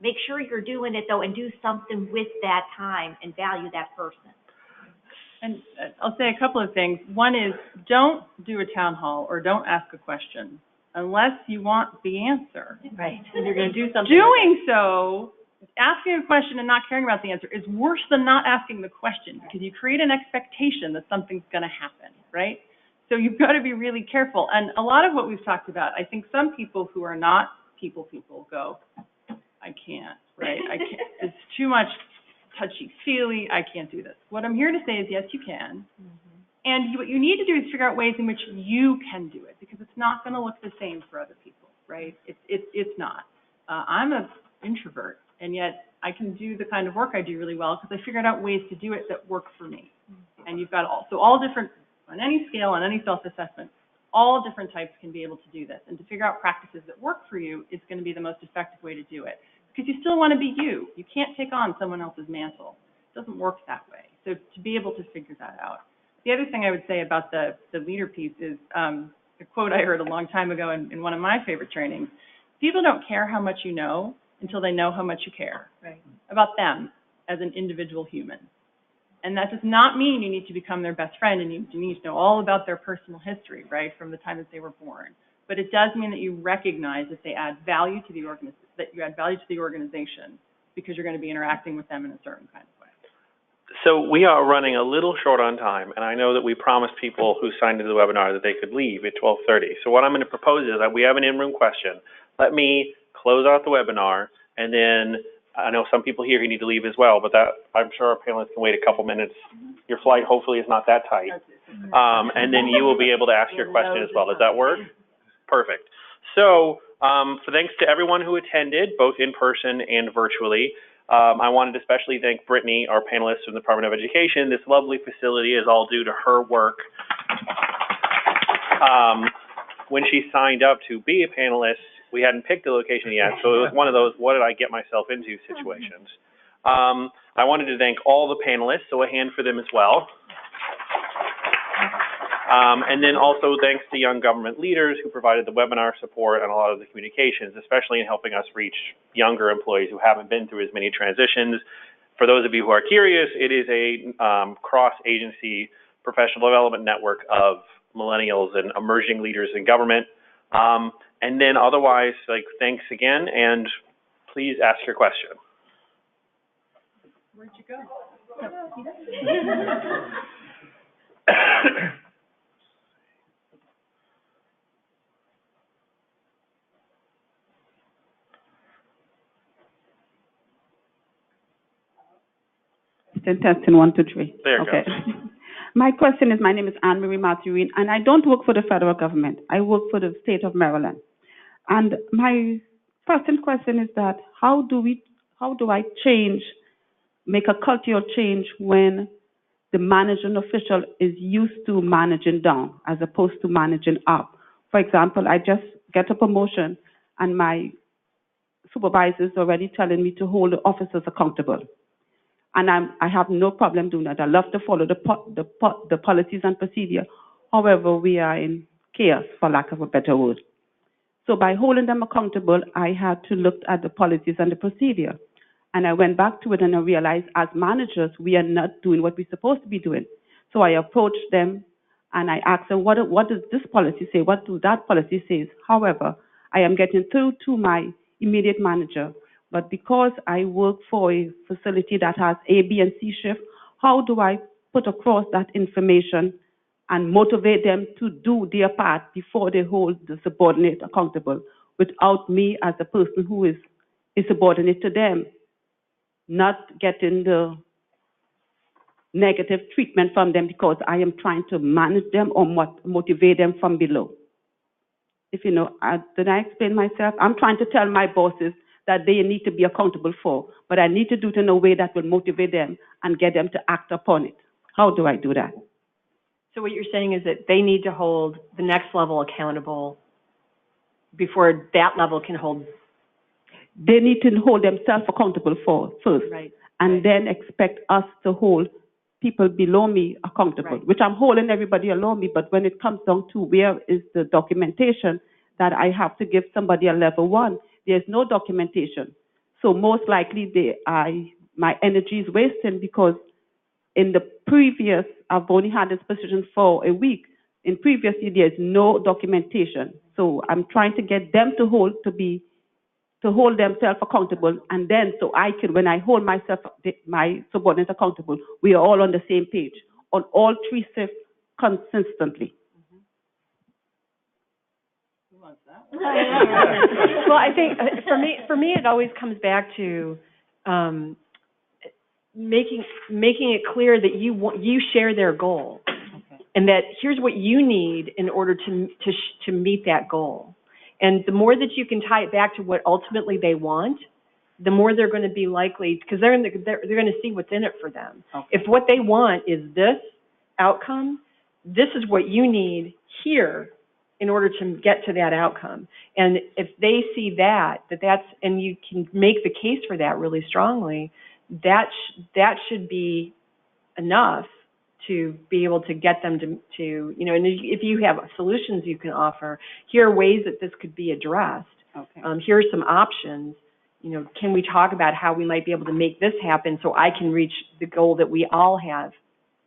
Make sure you're doing it though, and do something with that time and value that person. And I'll say a couple of things. One is, don't do a town hall or don't ask a question unless you want the answer. Right. And you're going to do something. Doing so, asking a question and not caring about the answer is worse than not asking the question, because you create an expectation that something's going to happen, right? So you've got to be really careful. And a lot of what we've talked about, I think some people who are not people go, I can't, right? I can't. It's too much touchy-feely. I can't do this. What I'm here to say is, yes, you can. And what you need to do is figure out ways in which you can do it, because it's not going to look the same for other people, right? It's not. I'm an introvert, And yet, I can do the kind of work I do really well because I figured out ways to do it that work for me. And you've got all different, on any scale, on any self-assessment, all different types can be able to do this. And to figure out practices that work for you is going to be the most effective way to do it. Because you still want to be you. You can't take on someone else's mantle. It doesn't work that way. So to be able to figure that out. The other thing I would say about the leader piece is a quote I heard a long time ago in one of my favorite trainings. People don't care how much you know until they know how much you care about them as an individual human. And that does not mean you need to become their best friend and you need to know all about their personal history, right, from the time that they were born. But it does mean that you recognize that they add value to the organization, because you're going to be interacting with them in a certain kind of way. So we are running a little short on time, and I know that we promised people who signed into the webinar that they could leave at 12:30. So what I'm going to propose is that we have an in-room question. Let me close out the webinar, and then I know some people here who need to leave as well, but that I'm sure our panelists can wait a couple minutes. Your flight hopefully is not that tight. And then you will be able to ask your question as well. Does that work? Perfect. So thanks to everyone who attended, both in person and virtually. I wanted to especially thank Brittany, our panelist from the Department of Education. This lovely facility is all due to her work. When she signed up to be a panelist, we hadn't picked a location yet, so it was one of those, what did I get myself into situations. I wanted to thank all the panelists, so a hand for them as well. And then also thanks to young government leaders who provided the webinar support and a lot of the communications, especially in helping us reach younger employees who haven't been through as many transitions. For those of you who are curious, it is a cross-agency professional development network of millennials and emerging leaders in government. And then otherwise, thanks again, and please ask your question. Where'd you go? Testing 1, 2, 3. There it Okay. goes. My question is, my name is Anne-Marie Mathurin, and I don't work for the federal government. I work for the state of Maryland. And my first question is that how do I make a cultural change when the managing official is used to managing down as opposed to managing up? For example, I just get a promotion and my supervisor is already telling me to hold the officers accountable. And I have no problem doing that. I love to follow the policies and procedure. However, we are in chaos, for lack of a better word. So by holding them accountable, I had to look at the policies and the procedure. And I went back to it and I realized as managers, we are not doing what we're supposed to be doing. So I approached them and I asked them, what does this policy say? What does that policy say? However, I am getting through to my immediate manager. But because I work for a facility that has A, B, and C shift, how do I put across that information and motivate them to do their part before they hold the subordinate accountable without me as a person who is subordinate to them, not getting the negative treatment from them because I am trying to manage them or motivate them from below? If you know, did I explain myself? I'm trying to tell my bosses that they need to be accountable for, but I need to do it in a way that will motivate them and get them to act upon it. How do I do that? So what you're saying is that they need to hold the next level accountable before that level can hold. They need to hold themselves accountable first, Right. And then expect us to hold people below me accountable, Right. which I'm holding everybody below me, but when it comes down to where is the documentation that I have to give somebody a level 1, there's no documentation. So most likely my energy is wasting because in the previous, I've only had this position for a week. In previous year, there's no documentation. So I'm trying to get them to hold themselves accountable, and then so I can, when I hold my subordinates accountable, we are all on the same page on all 3 shifts consistently. Well, I think for me, it always comes back to making it clear that you share their goal, and that here's what you need in order to meet that goal. And the more that you can tie it back to what ultimately they want, the more they're going to be likely, because they're going to see what's in it for them. Okay. If what they want is this outcome, this is what you need here in order to get to that outcome. And if they see that's, and you can make the case for that really strongly, that should be enough to be able to get them to you know, and if you have solutions you can offer, here are ways that this could be addressed. Okay. Here are some options. You know, can we talk about how we might be able to make this happen so I can reach the goal that we all have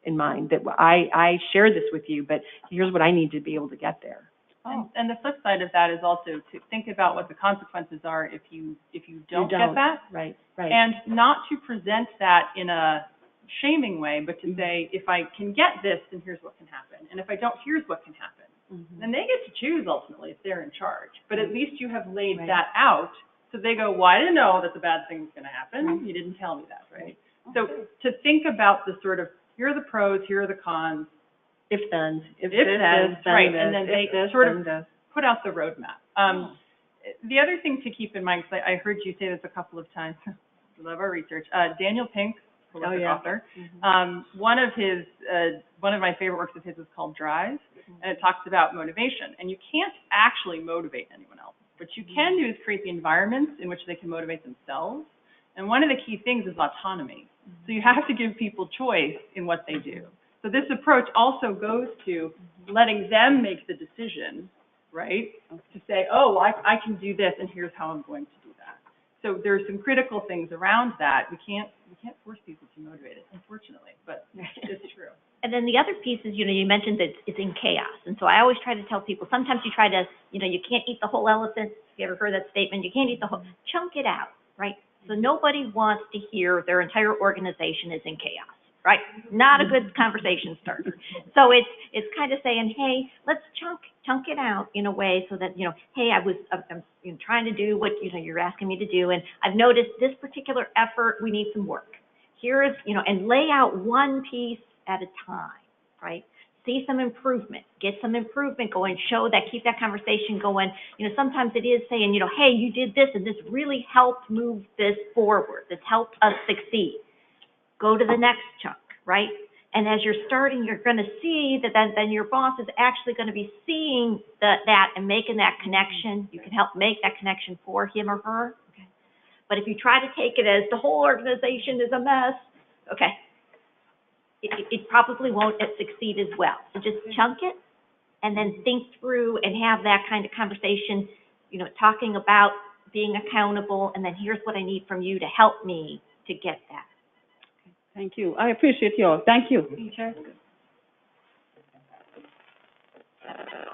in mind, that I share this with you, but here's what I need to be able to get there. And the flip side of that is also to think about what the consequences are if you don't get that. Right. And not to present that in a shaming way, but to say, if I can get this, then here's what can happen. And if I don't, here's what can happen. Then they get to choose ultimately if they're in charge. But at least you have laid that out, so they go, well, I didn't know that the bad thing was going to happen. You didn't tell me that, right? So to think about the sort of, here are the pros, here are the cons. If then, Right, and then they sort of put out the roadmap. The other thing to keep in mind, because I heard you say this a couple of times, we love our research, Daniel Pink, prolific author, one of my favorite works of his is called Drive, and it talks about motivation. And you can't actually motivate anyone else. What you can do is create the environments in which they can motivate themselves. And one of the key things is autonomy. So you have to give people choice in what they do. So this approach also goes to letting them make the decision, right? To say, oh, well, I can do this, and here's how I'm going to do that. So there's some critical things around that. We can't force people to motivate it, unfortunately, but it's true. And then the other piece is, you know, you mentioned that it's in chaos. And so I always try to tell people, sometimes you try to, you know, you can't eat the whole elephant. If you ever heard that statement, you can't eat the whole, chunk it out, right? So nobody wants to hear their entire organization is in chaos, right? Not a good conversation starter. So it's kind of saying, hey, let's chunk it out in a way so that, you know, hey, I'm you know, trying to do what, you know, you're asking me to do, and I've noticed this particular effort, we need some work. Here is, you know, and lay out one piece at a time, right? See some improvement, get some improvement going, show that, keep that conversation going. You know, sometimes it is saying, you know, hey, you did this and this really helped move this forward. This helped us succeed. Go to the next chunk, right? And as you're starting, you're going to see that then your boss is actually going to be seeing that and making that connection. You can help make that connection for him or her. Okay. But if you try to take it as the whole organization is a mess, okay, it probably won't succeed as well. So just chunk it and then think through and have that kind of conversation, you know, talking about being accountable, and then here's what I need from you to help me to get that. Thank you. I appreciate you all. Thank you. Sure.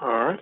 All right.